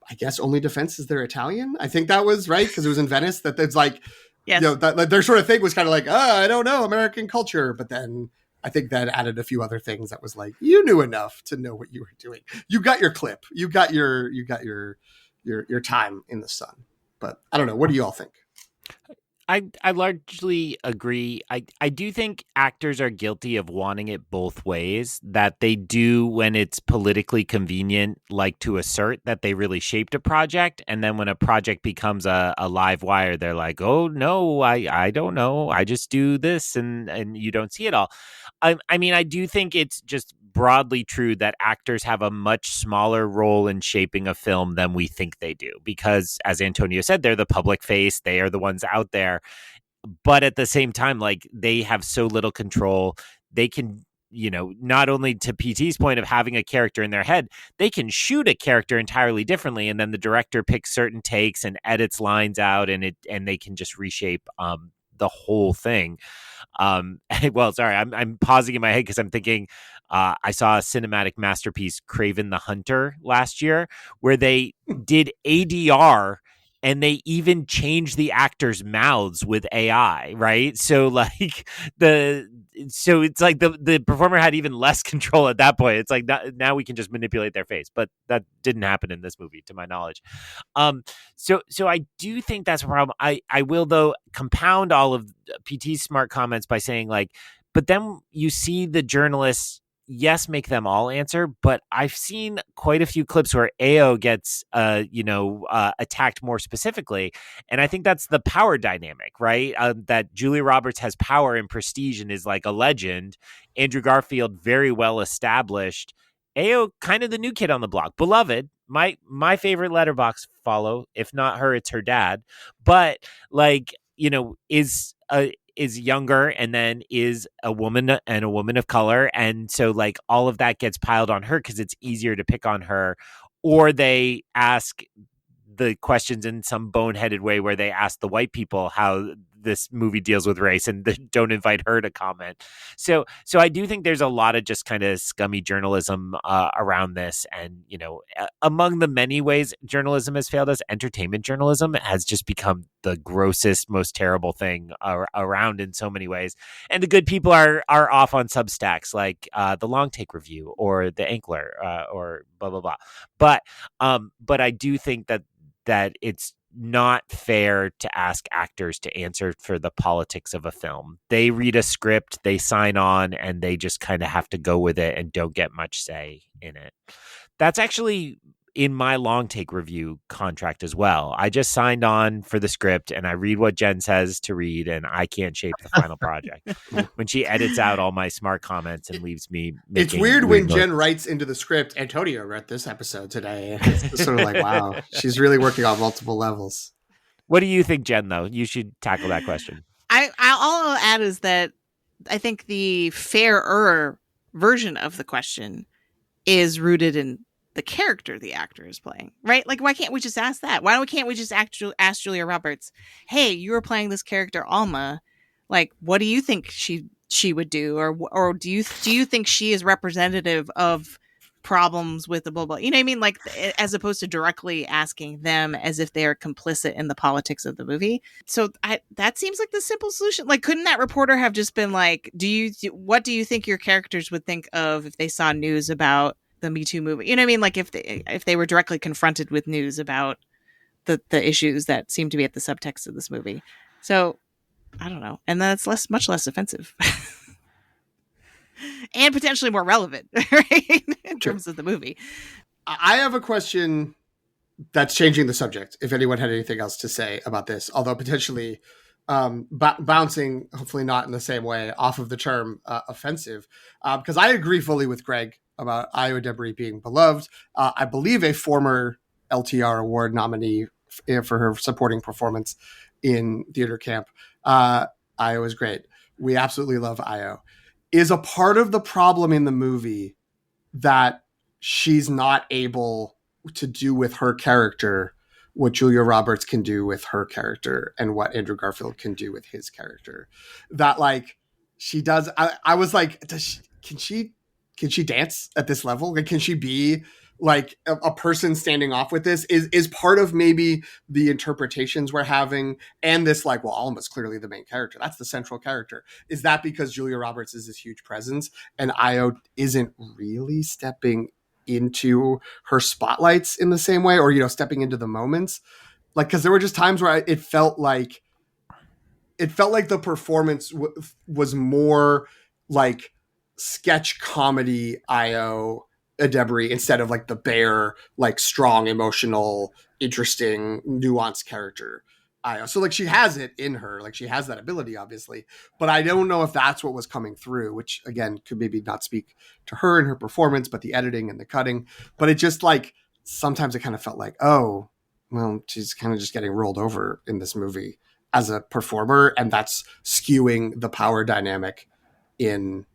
I guess only defense is they're Italian. I think that was right, because it was in Venice. That it's like, Yes. that like, their sort of thing was kind of like, I don't know, American culture. But then I think that added a few other things that was like, you knew enough to know what you were doing. You got your clip. You got your time in the sun. But I don't know. What do you all think? I largely agree. I do think actors are guilty of wanting it both ways, that they do, when it's politically convenient, like to assert that they really shaped a project. And then when a project becomes a live wire, they're like, oh, no, I don't know. I just do this and you don't see it all. I mean, I do think it's just broadly true that actors have a much smaller role in shaping a film than we think they do, because, as Antonio said, they're the public face, they are the ones out there. But at the same time, like, they have so little control. They can, not only to PT's point of having a character in their head, they can shoot a character entirely differently, and then the director picks certain takes and edits lines out, and they can just reshape the whole thing. Well, sorry, I'm pausing in my head because I'm thinking I saw a cinematic masterpiece, Kraven the Hunter, last year, where they did ADR and they even changed the actors' mouths with AI, right? So like it's like the performer had even less control at that point. It's like now we can just manipulate their face, but that didn't happen in this movie, to my knowledge. So I do think that's a problem. I will, though, compound all of PT's smart comments by saying, like, but then you see the journalists, yes, make them all answer, but I've seen quite a few clips where Ayo gets, attacked more specifically. And I think that's the power dynamic, right? That Julia Roberts has power and prestige and is like a legend. Andrew Garfield, very well established. Ayo, kind of the new kid on the block, beloved. My favorite Letterboxd follow. If not her, it's her dad. But like, is younger, and then is a woman and a woman of color. And so like all of that gets piled on her because it's easier to pick on her. Or they ask the questions in some boneheaded way where they ask the white people how this movie deals with race and don't invite her to comment. So I do think there's a lot of just kind of scummy journalism around this. And, among the many ways journalism has failed us, entertainment journalism has just become the grossest, most terrible thing around in so many ways. And the good people are off on Substacks like the Long Take Review or the Ankler or blah, blah, blah. But I do think that it's not fair to ask actors to answer for the politics of a film. They read a script, they sign on, and they just kind of have to go with it and don't get much say in it. That's actually in my Long Take Review contract as well. I just signed on for the script and I read what Jen says to read, and I can't shape the final project. When she edits out all my smart comments and leaves me it's weird when Jen writes into the script, Antonio wrote this episode today. It's sort of like, wow, she's really working on multiple levels. What do you think, Jen, though? You should tackle that question. All I'll add is that I think the fairer version of the question is rooted in the character the actor is playing, right? Like, why can't we just ask that? Can't we just ask Julia Roberts, hey, you were playing this character Alma, like, what do you think she would do, or do you think she is representative of problems with the blah blah? You know what I mean? Like, as opposed to directly asking them as if they are complicit in the politics of the movie. So that seems like the simple solution. Like, couldn't that reporter have just been like, what do you think your characters would think of if they saw news about the Me Too movement? You know what I mean? Like, if they were directly confronted with news about the issues that seem to be at the subtext of this movie. So I don't know. And then it's much less offensive. And potentially more relevant, right? In terms of the movie. I have a question that's changing the subject, if anyone had anything else to say about this, although potentially bouncing, hopefully not in the same way, off of the term offensive, because I agree fully with Greg about Ayo Edebiri being beloved. I believe a former LTR award nominee for her supporting performance in Theater Camp. Ayo is great. We absolutely love Ayo. Is a part of the problem in the movie that she's not able to do with her character what Julia Roberts can do with her character and what Andrew Garfield can do with his character. That, like, she does. I was like, can she dance at this level? Like, can she be like a person standing off with this is part of maybe the interpretations we're having, and this like, well, Alma's clearly the main character, that's the central character. Is that because Julia Roberts is this huge presence and Ayo isn't really stepping into her spotlights in the same way, or stepping into the moments? Like, because there were just times where it felt like the performance was more like sketch comedy Ayo Edebiri instead of like the bare, like strong, emotional, interesting, nuanced character Ayo. So like she has it in her, like she has that ability, obviously, but I don't know if that's what was coming through, which again could maybe not speak to her and her performance, but the editing and the cutting. But it just like sometimes it kind of felt like, oh, well, she's kind of just getting rolled over in this movie as a performer, and that's skewing the power dynamic in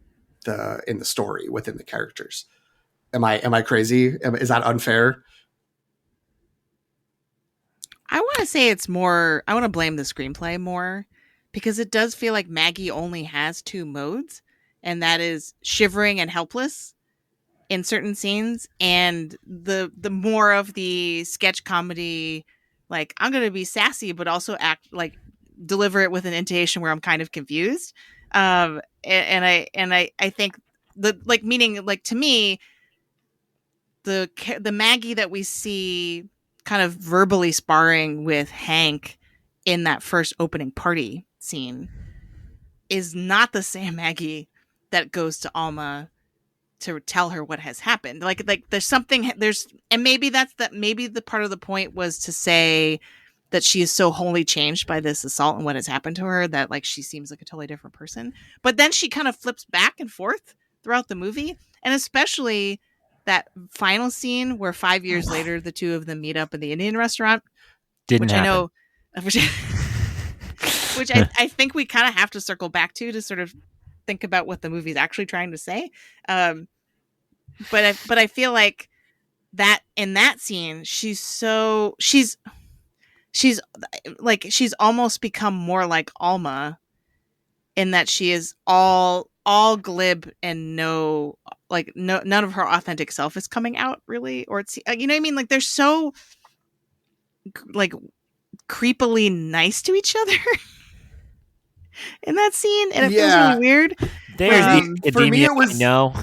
the story within the characters. Am I crazy? Is that unfair? I want to say it's more, I want to blame the screenplay more, because it does feel like Maggie only has two modes, and that is shivering and helpless in certain scenes, and the more of the sketch comedy, like I'm going to be sassy but also act like deliver it with an intonation where I'm kind of confused. And I think the like, meaning like, to me, the Maggie that we see kind of verbally sparring with Hank in that first opening party scene is not the same Maggie that goes to Alma to tell her what has happened. Like there's something, and maybe maybe the part of the point was to say that she is so wholly changed by this assault and what has happened to her that like she seems like a totally different person. But then she kind of flips back and forth throughout the movie, and especially that final scene where 5 years later the two of them meet up in the Indian restaurant. Didn't which happen. I know, which I think we kind of have to circle back to sort of think about what the movie's actually trying to say. But I feel like that in that scene, she's almost become more like Alma, in that she is all glib and none of her authentic self is coming out really, or it's, you know what I mean? Like they're so like creepily nice to each other in that scene, and it feels really weird. There's the for me, academia, it was no.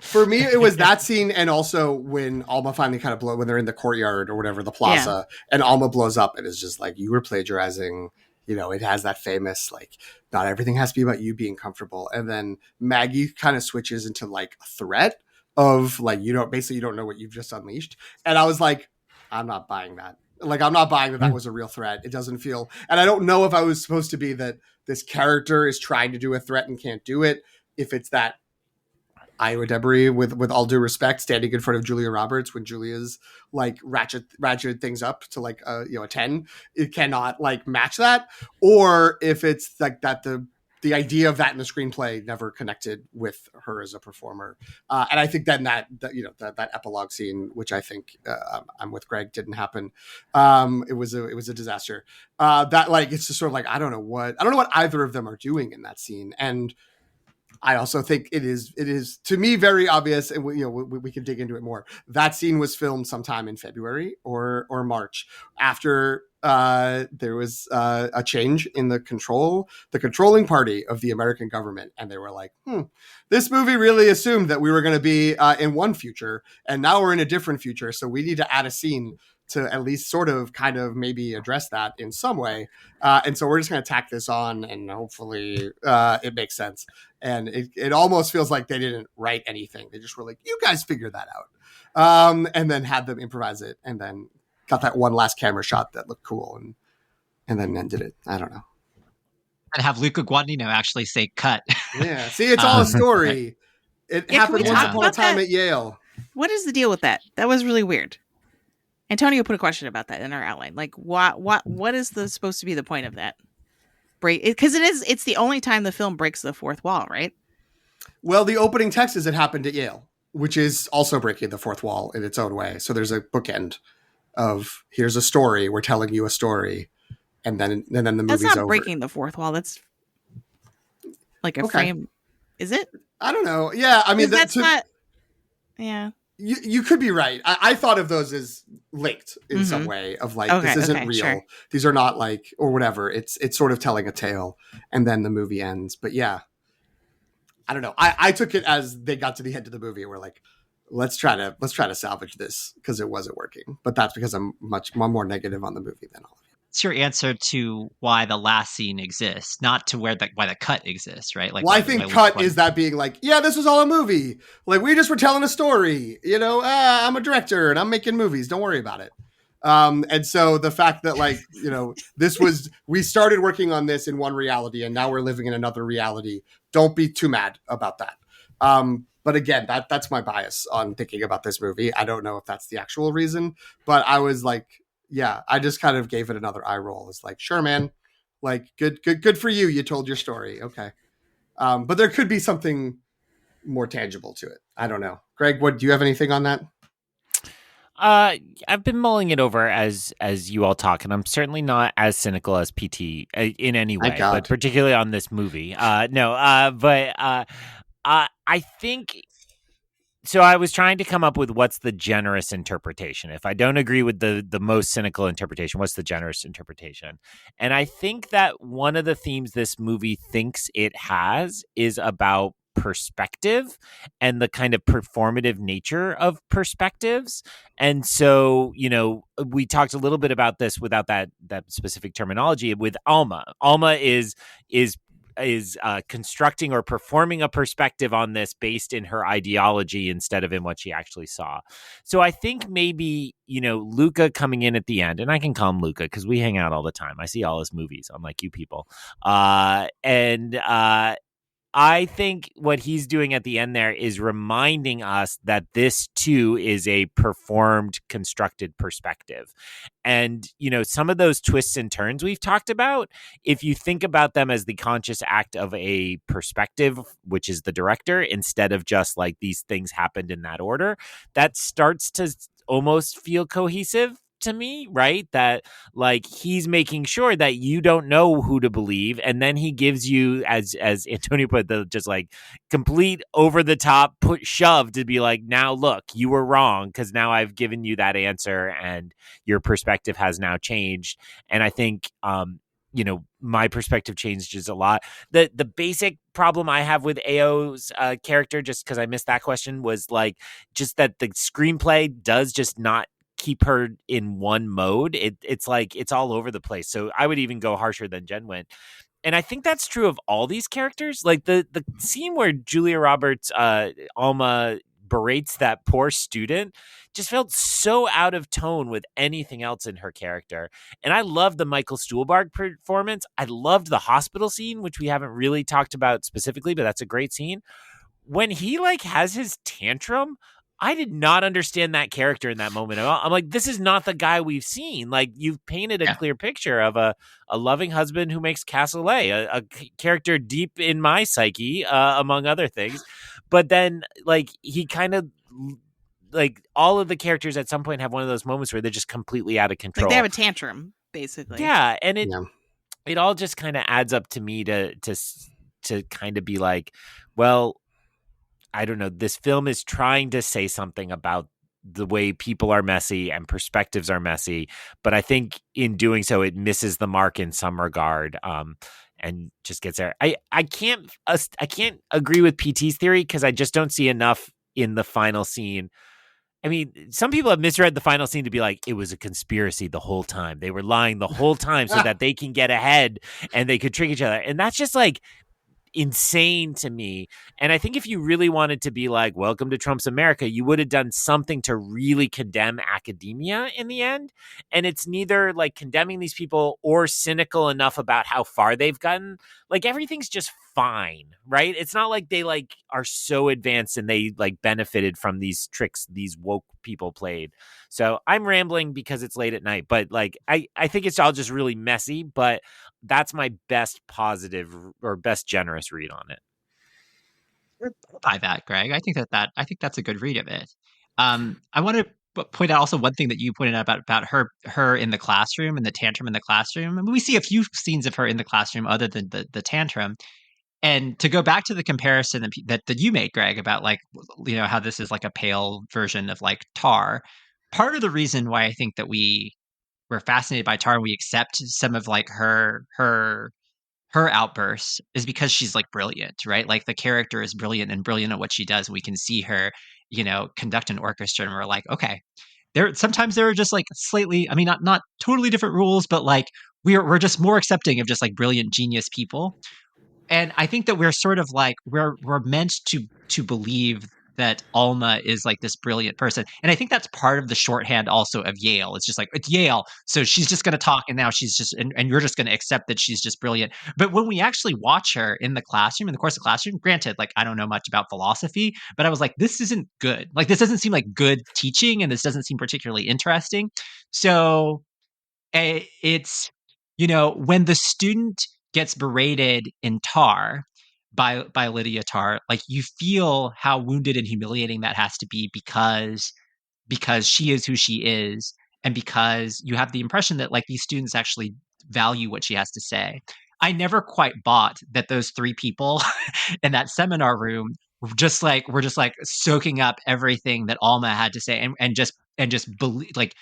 For me, it was that scene, and also when Alma finally kind of when they're in the courtyard or whatever, the plaza, and Alma blows up and is just like, you were plagiarizing. It has that famous, like, not everything has to be about you being comfortable. And then Maggie kind of switches into like a threat of like, you don't know what you've just unleashed. And I was like, I'm not buying that. Like, I'm not buying that was a real threat. It doesn't feel, and I don't know if I was supposed to be that this character is trying to do a threat and can't do it. If it's that Ayo Edebiri, with all due respect, standing in front of Julia Roberts when Julia's like ratchet things up to like a 10, it cannot like match that. Or if it's like that the idea of that in the screenplay never connected with her as a performer. And I think then that epilogue scene, which I think I'm with Greg, didn't happen. It was a disaster. That like, it's just sort of like, I don't know what either of them are doing in that scene. And I also think it is to me very obvious, and we can dig into it more. That scene was filmed sometime in February or March, after there was a change in the controlling party of the American government, and they were like, this movie really assumed that we were going to be in one future, and now we're in a different future, so we need to add a scene to at least sort of kind of maybe address that in some way. And so we're just going to tack this on, and hopefully it makes sense. And it almost feels like they didn't write anything. They just were like, you guys figure that out. And then had them improvise it, and then got that one last camera shot that looked cool, and then ended it. I don't know. And have Luca Guadagnino actually say cut. Yeah. See, it's all a story. It happened once upon a time at Yale. What is the deal with that? That was really weird. Antonio put a question about that in our outline. Like, what is supposed to be the point of that break? Because it's the only time the film breaks the fourth wall, right? Well, the opening text is it happened at Yale, which is also breaking the fourth wall in its own way. So there's a bookend of, here's a story, we're telling you a story, and then the movie's over. That's not breaking the fourth wall. That's like a frame. Is it? I don't know. Yeah, I mean, that's not. Yeah. You could be right. I thought of those as linked in some way of like, this isn't real. Sure. These are not like, or whatever. It's sort of telling a tale and then the movie ends. But yeah, I don't know. I took it as they got to the end of the movie and we're like, let's try to salvage this because it wasn't working. But that's because I'm much more negative on the movie than all of you. It's your answer to why the last scene exists, not to why the cut exists, right? Like, well, I think cut is that being like, yeah, this was all a movie. Like, we just were telling a story. You know, I'm a director and I'm making movies. Don't worry about it. And so the fact that, like, you know, we started working on this in one reality and now we're living in another reality. Don't be too mad about that. But again, that's my bias on thinking about this movie. I don't know if that's the actual reason, but I was like, yeah, I just kind of gave it another eye roll. It's like, sure, man, like good for you. You told your story. Okay. But there could be something more tangible to it. I don't know. Greg, do you have anything on that? I've been mulling it over as you all talk, and I'm certainly not as cynical as PT in any way, but particularly on this movie. But I think. So I was trying to come up with what's the generous interpretation. If I don't agree with the most cynical interpretation, what's the generous interpretation? And I think that one of the themes this movie thinks it has is about perspective and the kind of performative nature of perspectives. And so, you know, we talked a little bit about this without that specific terminology with Alma. Alma is constructing or performing a perspective on this based in her ideology instead of in what she actually saw. So I think maybe, you know, Luca coming in at the end, and I can call him Luca because we hang out all the time. I see all his movies, unlike you people. I think what he's doing at the end there is reminding us that this too is a performed, constructed perspective. And, you know, some of those twists and turns we've talked about, if you think about them as the conscious act of a perspective, which is the director, instead of just like these things happened in that order, that starts to almost feel cohesive to me, right? That like he's making sure that you don't know who to believe, and then he gives you, as Antonio put, the just like complete over the top shove to be like, now look, you were wrong because now I've given you that answer and your perspective has now changed. And I think you know, my perspective changes a lot. The basic problem I have with Ayo's character, just because I missed that question, was like just that the screenplay does just not keep her in one mode. It's like it's all over the place. So I would even go harsher than Jen went. And I think that's true of all these characters. Like the scene where Julia Roberts, Alma, berates that poor student just felt so out of tone with anything else in her character. And I loved the Michael Stuhlbarg performance. I loved the hospital scene, which we haven't really talked about specifically, but that's a great scene. When he like has his tantrum, I did not understand that character in that moment at all. I'm like, this is not the guy we've seen. Like, you've painted a clear picture of a loving husband who makes cassoulet, a character deep in my psyche, among other things. But then, like, he kind of, like, all of the characters at some point have one of those moments where they're just completely out of control. Like they have a tantrum, basically. Yeah, and it all just kind of adds up to me to kind of be like, well, I don't know, this film is trying to say something about the way people are messy and perspectives are messy, but I think in doing so, it misses the mark in some regard, and just gets there. I can't agree with PT's theory because I just don't see enough in the final scene. I mean, some people have misread the final scene to be like, it was a conspiracy the whole time. They were lying the whole time so that they can get ahead and they could trick each other. And that's just like insane to me. And I think if you really wanted to be like, welcome to Trump's America, you would have done something to really condemn academia in the end. And it's neither like condemning these people or cynical enough about how far they've gotten. Like everything's just fine, right? It's not like they like are so advanced and they like benefited from these tricks these woke people played. So I'm rambling because it's late at night, but like I think it's all just really messy, but that's my best positive or best generous read on it. By that, Greg, I think that's a good read of it. I want to point out also one thing that you pointed out about her in the classroom and the tantrum in the classroom. I mean, we see a few scenes of her in the classroom other than the tantrum. And to go back to the comparison that you made, Greg, about like, how this is like a pale version of like Tar. Part of the reason why I think that we're fascinated by Tar and we accept some of like her outbursts is because she's like brilliant, right? Like the character is brilliant and brilliant at what she does. We can see her, conduct an orchestra, and we're like, okay, sometimes there are just like slightly, I mean, not totally different rules, but like we're just more accepting of just like brilliant genius people. And I think that we're sort of like we're meant to believe that Alma is like this brilliant person. And I think that's part of the shorthand also of Yale. It's just like it's Yale. So she's just gonna talk and now she's just and you're just gonna accept that she's just brilliant. But when we actually watch her in the classroom, in the course of the classroom, granted, like I don't know much about philosophy, but I was like, this isn't good. Like this doesn't seem like good teaching, and this doesn't seem particularly interesting. So it's when the student gets berated in Tar by Lydia Tar, like you feel how wounded and humiliating that has to be because she is who she is, and because you have the impression that like these students actually value what she has to say. I never quite bought that those three people in that seminar room were just like soaking up everything that Alma had to say, and just believe like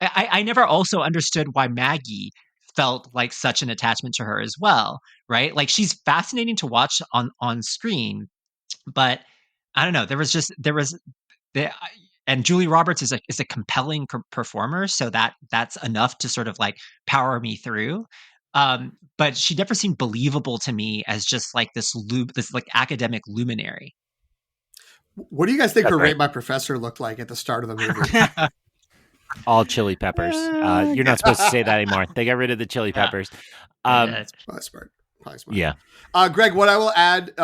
I never also understood why Maggie felt like such an attachment to her as well, right? Like she's fascinating to watch on screen, but I don't know. There was the and Julie Roberts is a compelling performer, so that's enough to sort of like power me through. But she never seemed believable to me as just like this like academic luminary. What do you guys think That's her right. Rate My Professor looked like at the start of the movie? All chili peppers. You're not supposed to say that anymore. They got rid of the chili Yeah. peppers. Yeah. Probably smart. Probably smart. Yeah. Greg, what I will add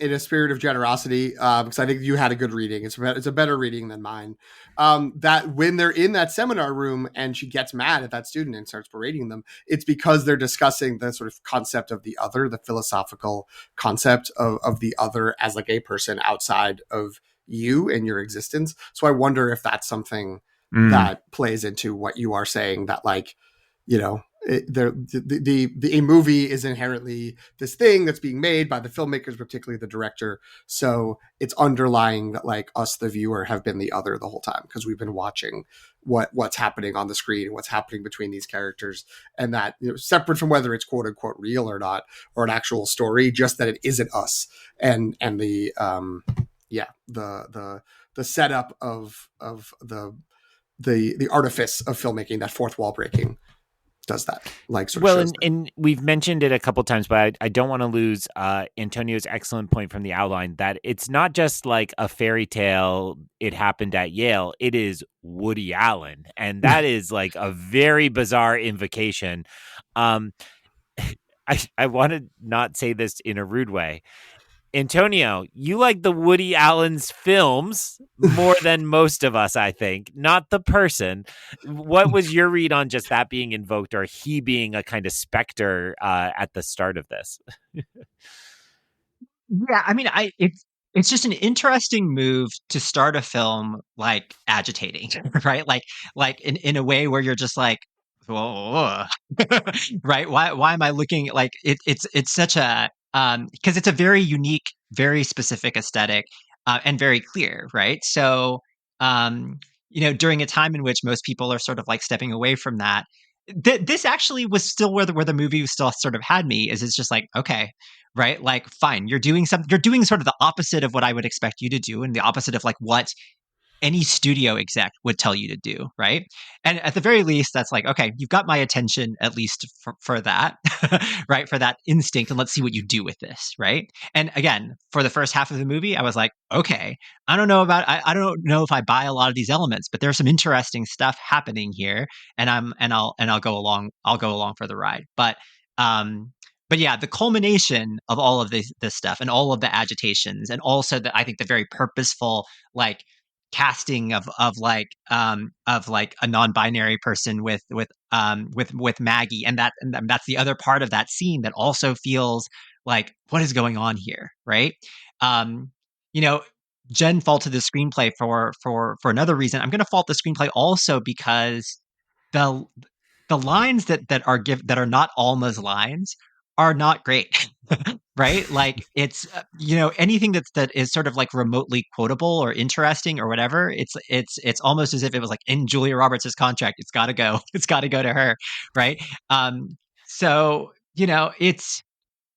in a spirit of generosity, because I think you had a good reading. It's a better reading than mine. That when they're in that seminar room and she gets mad at that student and starts berating them, it's because they're discussing the sort of concept of the other, the philosophical concept of the other as like a person outside of you and your existence. So I wonder if that's something that plays into what you are saying, that like, a movie is inherently this thing that's being made by the filmmakers, particularly the director. So it's underlying that like us, the viewer, have been the other the whole time because we've been watching what's happening on the screen, what's happening between these characters, and that separate from whether it's quote unquote real or not, or an actual story, just that it isn't us. And the the setup of the artifice of filmmaking, that fourth wall breaking, does that like sort of well, shows and we've mentioned it a couple times, but I don't want to lose Antonio's excellent point from the outline that it's not just like a fairy tale. It happened at Yale. It is Woody Allen, and that is like a very bizarre invocation. I want to not say this in a rude way. Antonio, you like the Woody Allen's films more than most of us, I think, not the person. What was your read on just that being invoked, or he being a kind of specter at the start of this? Yeah, I mean, it's just an interesting move to start a film like agitating, right? Like in a way where you're just like, whoa, right? Why am I looking like it's such a because it's a very unique, very specific aesthetic, and very clear, right? So um, during a time in which most people are sort of like stepping away from that. This actually was still where the movie still sort of had me. Is it's just like, okay, right? Like, fine, you're doing something, you're doing sort of the opposite of what I would expect you to do, and the opposite of like what any studio exec would tell you to do, right? And at the very least, that's like, okay, you've got my attention at least for that, right? For that instinct, and let's see what you do with this, right? And again, for the first half of the movie, I was like, okay, I don't know if I buy a lot of these elements, but there's some interesting stuff happening here, and I'll go along for the ride. But yeah, the culmination of all of this stuff and all of the agitations, and also I think the very purposeful like casting of like a non-binary person with Maggie, and that's the other part of that scene that also feels like, what is going on here, right? Um, you know, Jen faulted the screenplay for another reason. I'm going to fault the screenplay also because the the lines that are not Alma's lines are not great. Right? Like it's anything that is sort of like remotely quotable or interesting or whatever. It's almost as if it was like in Julia Roberts' contract. It's got to go. It's got to go to her. Right? So it's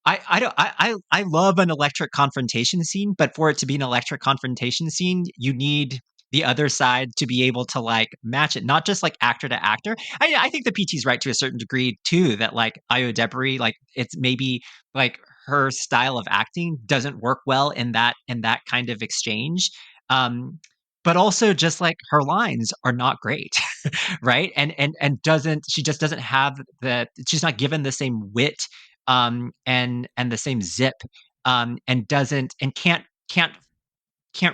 I don't I love an electric confrontation scene, but for it to be an electric confrontation scene, you need the other side to be able to like match it, not just like actor to actor. I think the PT's right to a certain degree too, that like Ayo Edebiri, like it's maybe like her style of acting doesn't work well in that kind of exchange. But also just like her lines are not great. Right? And doesn't she just doesn't have she's not given the same wit and the same zip, and doesn't and can't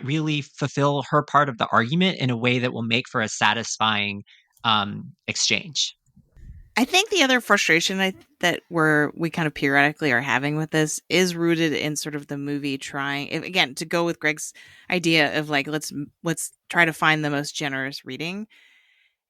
really fulfill her part of the argument in a way that will make for a satisfying exchange. I think the other frustration that we kind of periodically are having with this is rooted in sort of the movie trying, again, to go with Greg's idea of like let's try to find the most generous reading,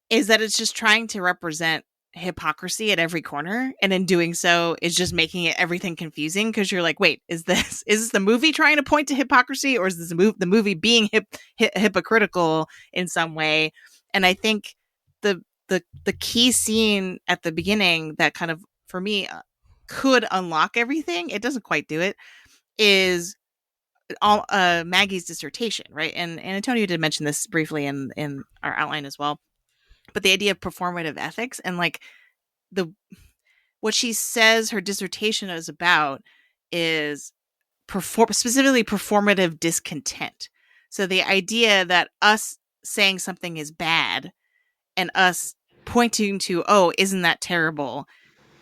is that it's just trying to represent hypocrisy at every corner, and in doing so is just making it everything confusing, because you're like, wait, is this the movie trying to point to hypocrisy, or is this the movie being hypocritical in some way? And I think the key scene at the beginning that kind of, for me, could unlock everything, it doesn't quite do it, is all Maggie's dissertation, right? And Antonio did mention this briefly in our outline as well, but the idea of performative ethics, and like what she says her dissertation is about is specifically performative discontent. So the idea that us saying something is bad and us pointing to, oh, isn't that terrible,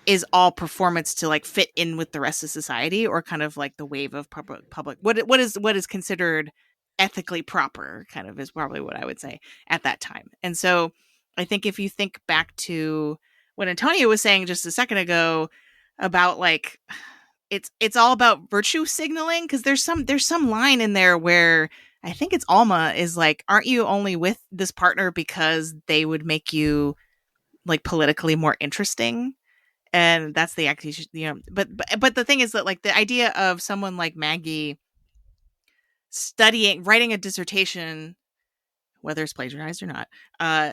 is all performance to like fit in with the rest of society, or kind of like the wave of public what is considered ethically proper, kind of, is probably what I would say at that time. And so I think if you think back to what Antonio was saying just a second ago about like it's all about virtue signaling, because there's some line in there where I think it's Alma is like, aren't you only with this partner because they would make you like politically more interesting? And that's the accusation, but the thing is that like the idea of someone like Maggie writing a dissertation, whether it's plagiarized or not,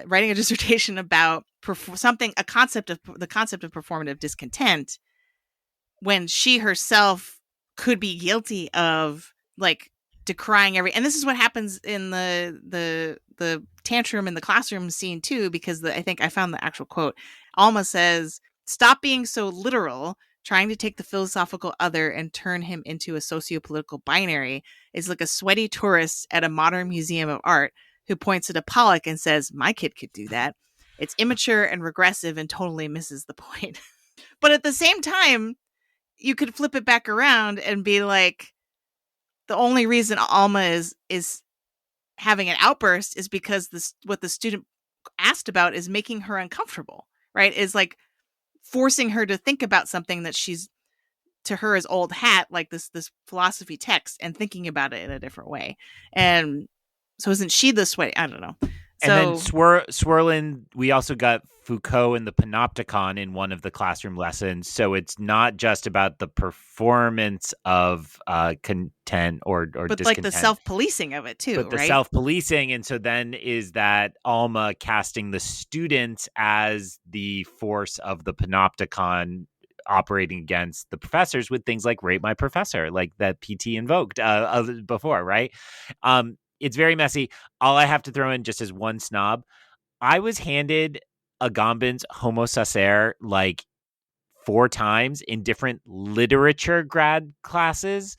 writing a dissertation about the concept of performative discontent, when she herself could be guilty of like decrying and this is what happens in the tantrum in the classroom scene too, because I think I found the actual quote. Alma says, "Stop being so literal. Trying to take the philosophical other and turn him into a socio-political binary is like a sweaty tourist at a modern museum of art who points at a Pollock and says, my kid could do that. It's immature and regressive and totally misses the point." But at the same time, you could flip it back around and be like, the only reason Alma is having an outburst is because what the student asked about is making her uncomfortable, right? Is like forcing her to think about something that she's, to her, is old hat, like this philosophy text, and thinking about it in a different way. And so isn't she this way? I don't know. And then swirling, we also got Foucault and the Panopticon in one of the classroom lessons. So it's not just about the performance of content or but discontent, like the self-policing of it too, but the right? Self-policing. And so then is that Alma casting the students as the force of the Panopticon operating against the professors with things like rape my professor, like that PT invoked before, right? It's very messy. All I have to throw in just as one snob, I was handed Agamben's Homo Sacer like 4 times in different literature grad classes.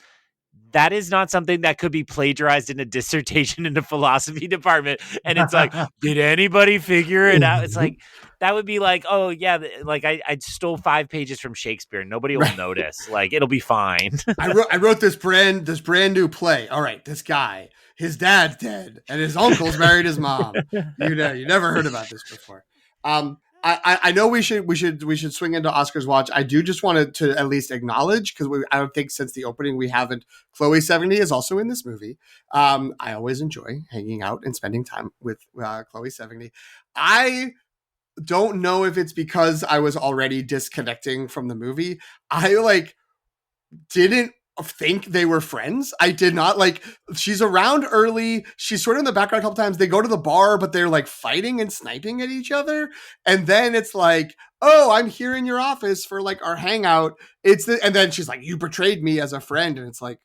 That is not something that could be plagiarized in a dissertation in a philosophy department. And it's like, did anybody figure it out? It's like, that would be like, oh yeah, like I stole 5 pages from Shakespeare. Nobody will notice. Like, it'll be fine. I wrote this brand new play. All right, this guy, his dad's dead and his uncle's married his mom. You never heard about this before. I know we should swing into Oscar's watch. I do just wanted to at least acknowledge, because I don't think since the opening we haven't. Chloe 70 is also in this movie. I always enjoy hanging out and spending time with Chloe 70. don't know if it's because I was already disconnecting from the movie. I like didn't think they were friends. I did not like, she's around early. She's sort of in the background a couple times. They go to the bar, but they're like fighting and sniping at each other. And then it's like, oh, I'm here in your office for like our hangout. And then she's like, you betrayed me as a friend. And it's like,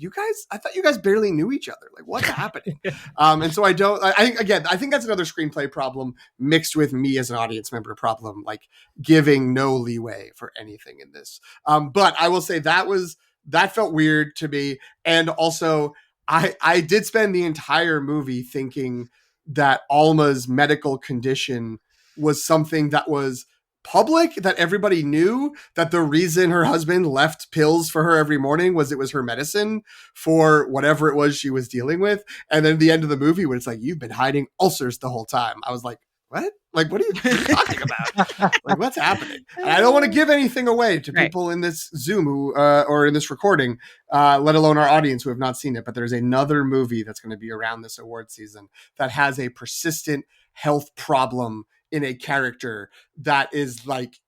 I thought you guys barely knew each other. Like, what's happening? And so I think that's another screenplay problem mixed with me as an audience member problem, like giving no leeway for anything in this. But I will say that felt weird to me. And also I did spend the entire movie thinking that Alma's medical condition was something that was public, that everybody knew, that the reason her husband left pills for her every morning was it was her medicine for whatever it was she was dealing with. And then the end of the movie when it's like, you've been hiding ulcers the whole time. I was like, what? Like, what are you talking about? Like, what's happening? And I don't want to give anything away to people in this Zoom who, or in this recording, let alone our audience who have not seen it. But there's another movie that's going to be around this award season that has a persistent health problem in a character that is like,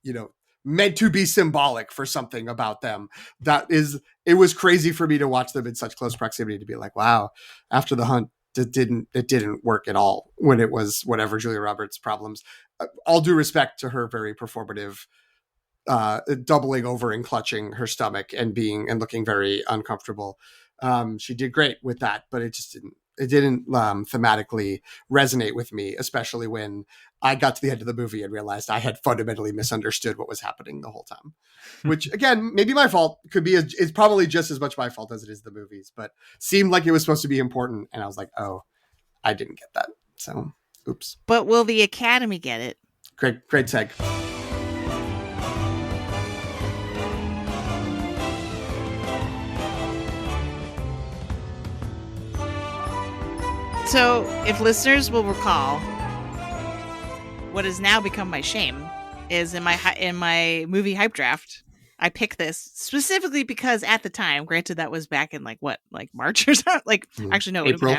meant to be symbolic for something about them. It was crazy for me to watch them in such close proximity to be like, wow, after the hunt, it didn't work at all when it was whatever Julia Roberts' problems. All due respect to her very performative, doubling over and clutching her stomach and looking very uncomfortable. She did great with that, but it didn't thematically resonate with me, especially when I got to the end of the movie and realized I had fundamentally misunderstood what was happening the whole time, which again, maybe my fault. It's probably just as much my fault as it is the movie's, but seemed like it was supposed to be important. And I was like, oh, I didn't get that. So oops. But will the Academy get it? Great seg. So, if listeners will recall, what has now become my shame is in my movie hype draft, I picked this specifically because at the time, granted that was back in like March or something, actually no, April.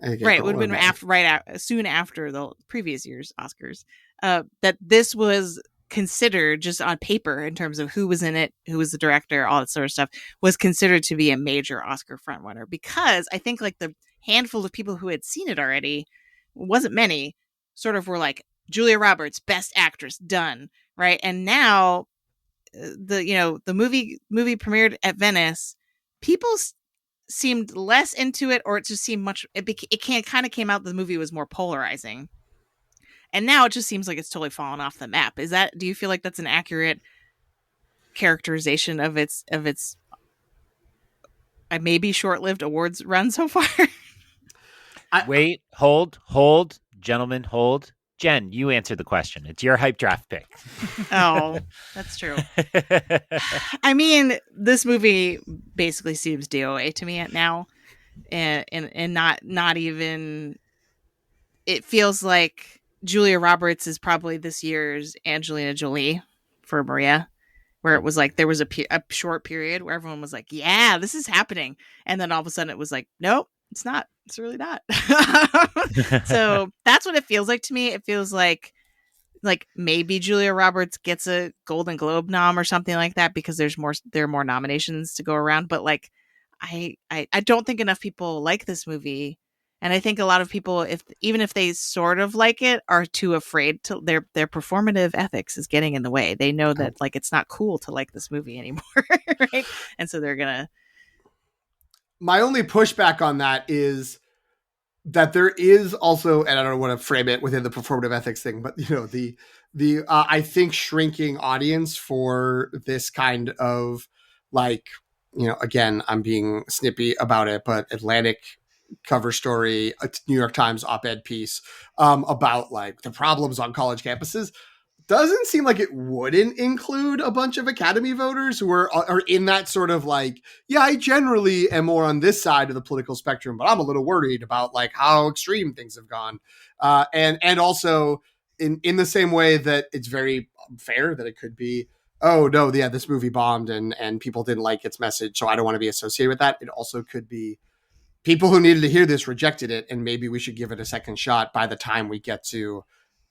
It would have been soon after the previous year's Oscars. That this was considered, just on paper in terms of who was in it, who was the director, all that sort of stuff, was considered to be a major Oscar frontrunner, because I think like the handful of people who had seen it already, wasn't many, sort of were like, Julia Roberts, Best Actress, done, right? And now the movie premiered at Venice, people seemed less into it, or it just seemed kind of came out the movie was more polarizing. And now it just seems like it's totally fallen off the map. Do you feel like that's an accurate characterization of its maybe short-lived awards run so far? Wait, hold, gentlemen, hold. Jen, you answered the question. It's your hype draft pick. Oh, that's true. I mean, this movie basically seems DOA to me now, and not even. It feels like Julia Roberts is probably this year's Angelina Jolie for Maria, where it was like there was a short period where everyone was like, "Yeah, this is happening," and then all of a sudden it was like, "Nope, it's not. It's really not." So that's what it feels like to me. It feels like maybe Julia Roberts gets a Golden Globe nom or something like that, because there are more nominations to go around. But like, I don't think enough people like this movie. And I think a lot of people, even if they sort of like it, are too afraid to their performative ethics is getting in the way. They know that like it's not cool to like this movie anymore, right? And so they're gonna. My only pushback on that is that there is also, and I don't want to frame it within the performative ethics thing, but the I think shrinking audience for this kind of like, again, I'm being snippy about it, but Atlantic cover story, a New York Times op-ed piece about like the problems on college campuses doesn't seem like it wouldn't include a bunch of Academy voters who are in that sort of like, yeah, I generally am more on this side of the political spectrum, but I'm a little worried about like how extreme things have gone. And also in the same way that it's very fair that it could be, oh no, yeah, this movie bombed and people didn't like its message, so I don't want to be associated with that. It also could be people who needed to hear this rejected it, and maybe we should give it a second shot by the time we get to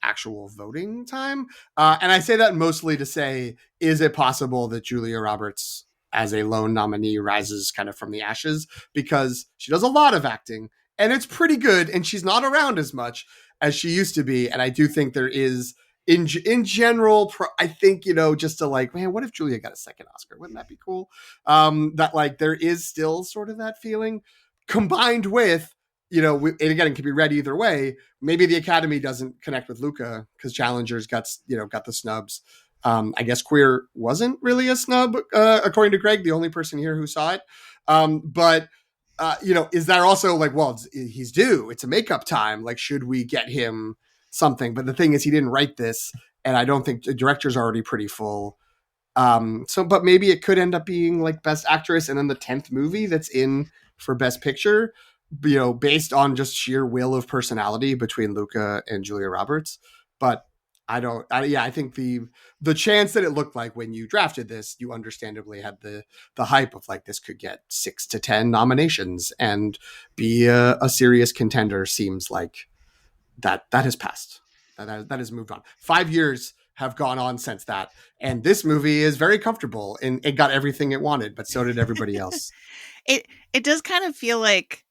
actual voting time. And I say that mostly to say, is it possible that Julia Roberts as a lone nominee rises kind of from the ashes? Because she does a lot of acting and it's pretty good, and she's not around as much as she used to be. And I do think there is, in general, I think, just to like, man, what if Julia got a second Oscar? Wouldn't that be cool? That like there is still sort of that feeling combined with, and again, it can be read either way. Maybe the Academy doesn't connect with Luca because Challengers got the snubs. I guess Queer wasn't really a snub, according to Greg, the only person here who saw it. But is that also like, well, he's due. It's a makeup time. Like, should we get him something? But the thing is, he didn't write this, and I don't think the director's already pretty full. But maybe it could end up being like Best Actress, and then the 10th movie that's in for Best Picture, based on just sheer will of personality between Luca and Julia Roberts. But I think the chance that it looked like when you drafted this, you understandably had the hype of like, this could get 6 to 10 nominations and be a serious contender, seems like that has passed. That has moved on. 5 years have gone on since that. And this movie is very comfortable and it got everything it wanted, but so did everybody else. It does kind of feel like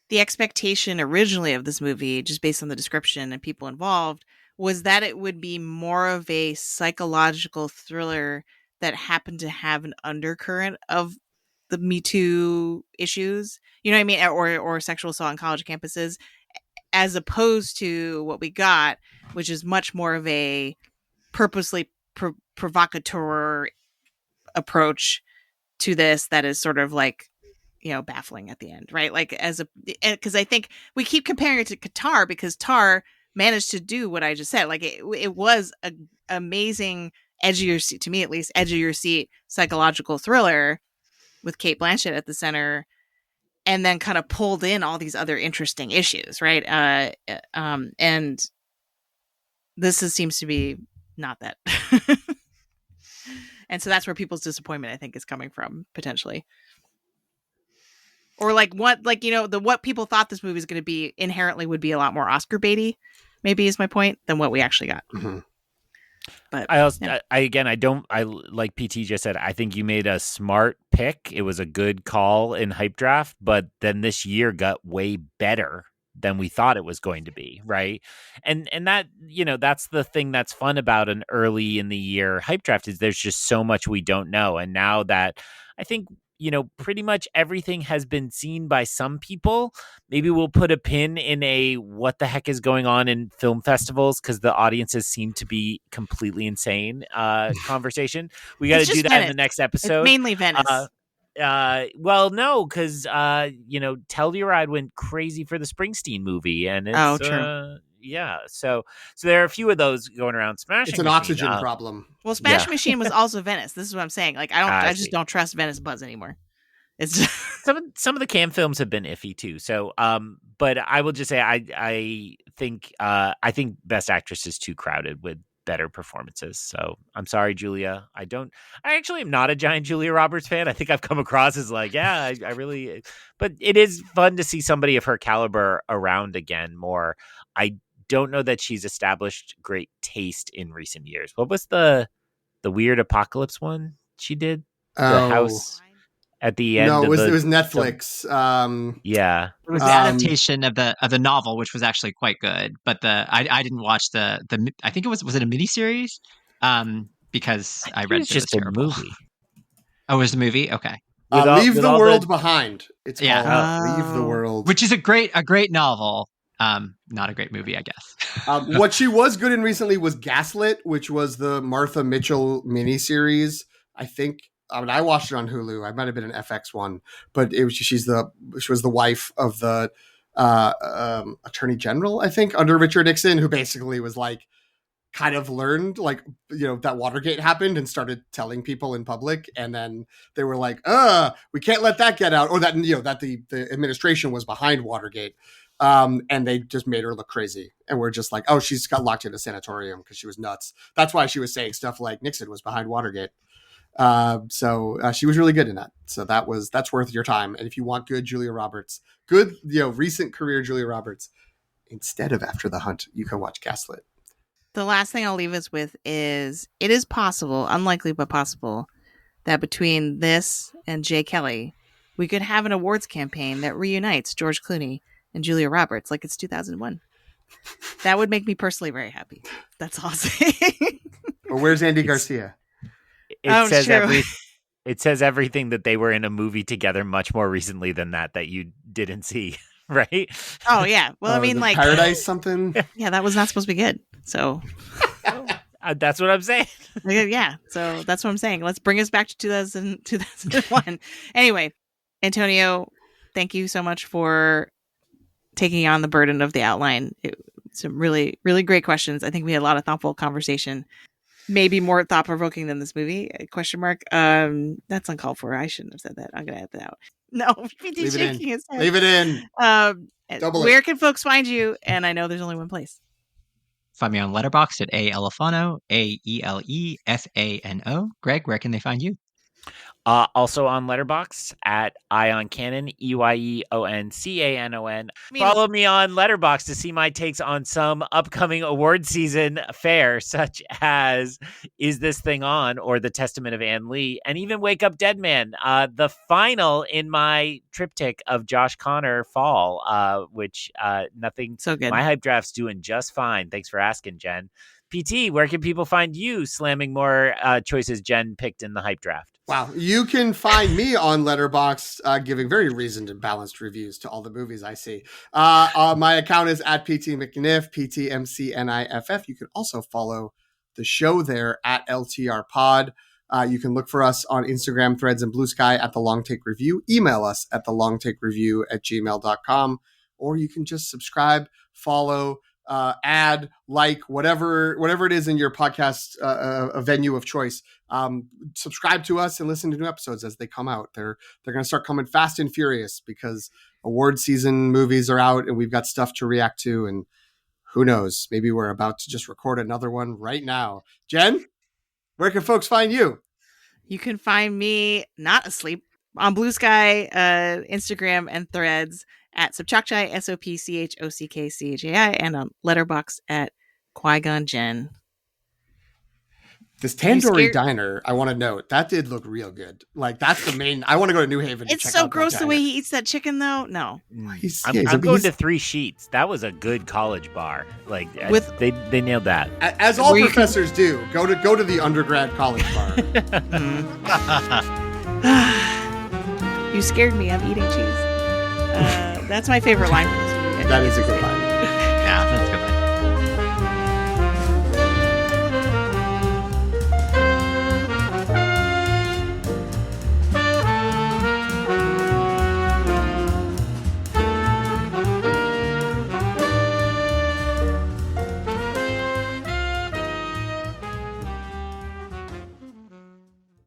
the expectation originally of this movie, just based on the description and people involved, was that it would be more of a psychological thriller that happened to have an undercurrent of the Me Too issues, you know what I mean? Or sexual assault on college campuses, as opposed to what we got, which is much more of a purposely provocateur approach to this that is sort of like, baffling at the end, right? Like, because I think we keep comparing it to Tar, because Tar managed to do what I just said. Like, it was an amazing edge of your seat, to me at least, edge of your seat psychological thriller with Cate Blanchett at the center, and then kind of pulled in all these other interesting issues, right? And this seems to be not that. And so that's where people's disappointment, I think, is coming from, potentially. Or like what people thought this movie was going to be inherently would be a lot more Oscar baity, maybe, is my point, than what we actually got. Mm-hmm. But I like PT just said, I think you made a smart pick. It was a good call in Hype Draft, but then this year got way better than we thought it was going to be, right? And that, that's the thing that's fun about an early in the year Hype Draft, is there's just so much we don't know. And now that I think, pretty much everything has been seen by some people, maybe we'll put a pin in a what the heck is going on in film festivals, because the audiences seem to be completely insane conversation. We got to do that Venice. In the next episode. It's mainly Venice. Well, no, because Telluride went crazy for the Springsteen movie, and it's true. Yeah, so there are a few of those going around. Smashing It's an Machine, oxygen problem. Well, Smash Machine was also Venice. This is what I'm saying. Like, I just don't trust Venice buzz anymore. It's just... some of the Cannes films have been iffy too. So, but I will just say I think Best Actress is too crowded with better performances. So I'm sorry, Julia. I actually am not a giant Julia Roberts fan. I think I've come across as like, I really, but it is fun to see somebody of her caliber around again more. I don't know that she's established great taste in recent years. What was the weird apocalypse one she did? The house at the end. No, it was Netflix. Yeah, it was the adaptation of the novel, which was actually quite good. But I didn't watch the I think was it a miniseries? Because I read it was just a movie. Oh, it was the movie? Okay. Leave the World Behind. It's called Leave the World, which is a great novel. Not a great movie, I guess. What she was good in recently was Gaslit, which was the Martha Mitchell miniseries. I think. I watched it on Hulu. I might have been an FX one, but she was the wife of the Attorney General, I think, under Richard Nixon, who basically was like, kind of learned like, that Watergate happened and started telling people in public. And then they were like, we can't let that get out. Or that, that the administration was behind Watergate. And they just made her look crazy. And we're just like, oh, she's got locked in a sanatorium because she was nuts. That's why she was saying stuff like Nixon was behind Watergate. So she was really good in that. So that's worth your time. And if you want good Julia Roberts, good, recent career Julia Roberts, instead of After the Hunt, you can watch Gaslit. The last thing I'll leave us with is it is possible, unlikely but possible, that between this and Jay Kelly, we could have an awards campaign that reunites George Clooney and Julia Roberts like it's 2001. That would make me personally very happy. That's all I'm saying. Well, where's Andy Garcia? It says true. It says everything that they were in a movie together much more recently than that you didn't see, right? Oh, yeah. Well, I mean, like... Paradise something? Yeah, that was not supposed to be good. So... That's what I'm saying. Yeah, so that's what I'm saying. Let's bring us back to 2001. Anyway, Antonio, thank you so much for taking on the burden of the outline. Some really, really great questions. I think we had a lot of thoughtful conversation. Maybe more thought-provoking than this movie? Question mark. That's uncalled for. I shouldn't have said that. I'm going to edit that out. No, Leave it in. Where can folks find you? And I know there's only one place. Find me on Letterboxd at Alefano, AELEFANO. Greg, where can they find you? Also on Letterboxd at EyonCanon, EYEONCANON. Follow me on Letterboxd to see my takes on some upcoming award season fare, such as Is This Thing On? Or The Testament of Ann Lee, and even Wake Up Dead Man, the final in my triptych of Josh Connor fall, which nothing. So good. My hype draft's doing just fine. Thanks for asking, Jen. PT, where can people find you slamming more choices Jen picked in the hype draft? Wow. You can find me on Letterboxd giving very reasoned and balanced reviews to all the movies I see. My account is at PT McNiff, PTMCNIFF. You can also follow the show there at LTR Pod. You can look for us on Instagram, Threads, and Blue Sky at The Long Take Review. Email us at thelongtakereview@gmail.com. Or you can just subscribe, follow, add, like, whatever it is in your podcast a venue of choice. Subscribe to us and listen to new episodes as they come out. They're going to start coming fast and furious because award season movies are out and we've got stuff to react to. And who knows, maybe we're about to just record another one right now. Jen, where can folks find you? You can find me not asleep on Blue Sky, Instagram, and Threads at Sopchockchai, SOPCHOCKCHAI, and on Letterboxd at Qui-Gon Jen. This Tandoori Diner, I want to note, that did look real good. Like, that's the main... I want to go to New Haven to check out It's so gross the way he eats that chicken, though. No. I'm going to Three Sheets. That was a good college bar. Like, they nailed that. As all professors do. Go to the undergrad college bar. You scared me. I'm eating cheese. That's my favorite line from this movie. That is a good line. Yeah, that's a good line.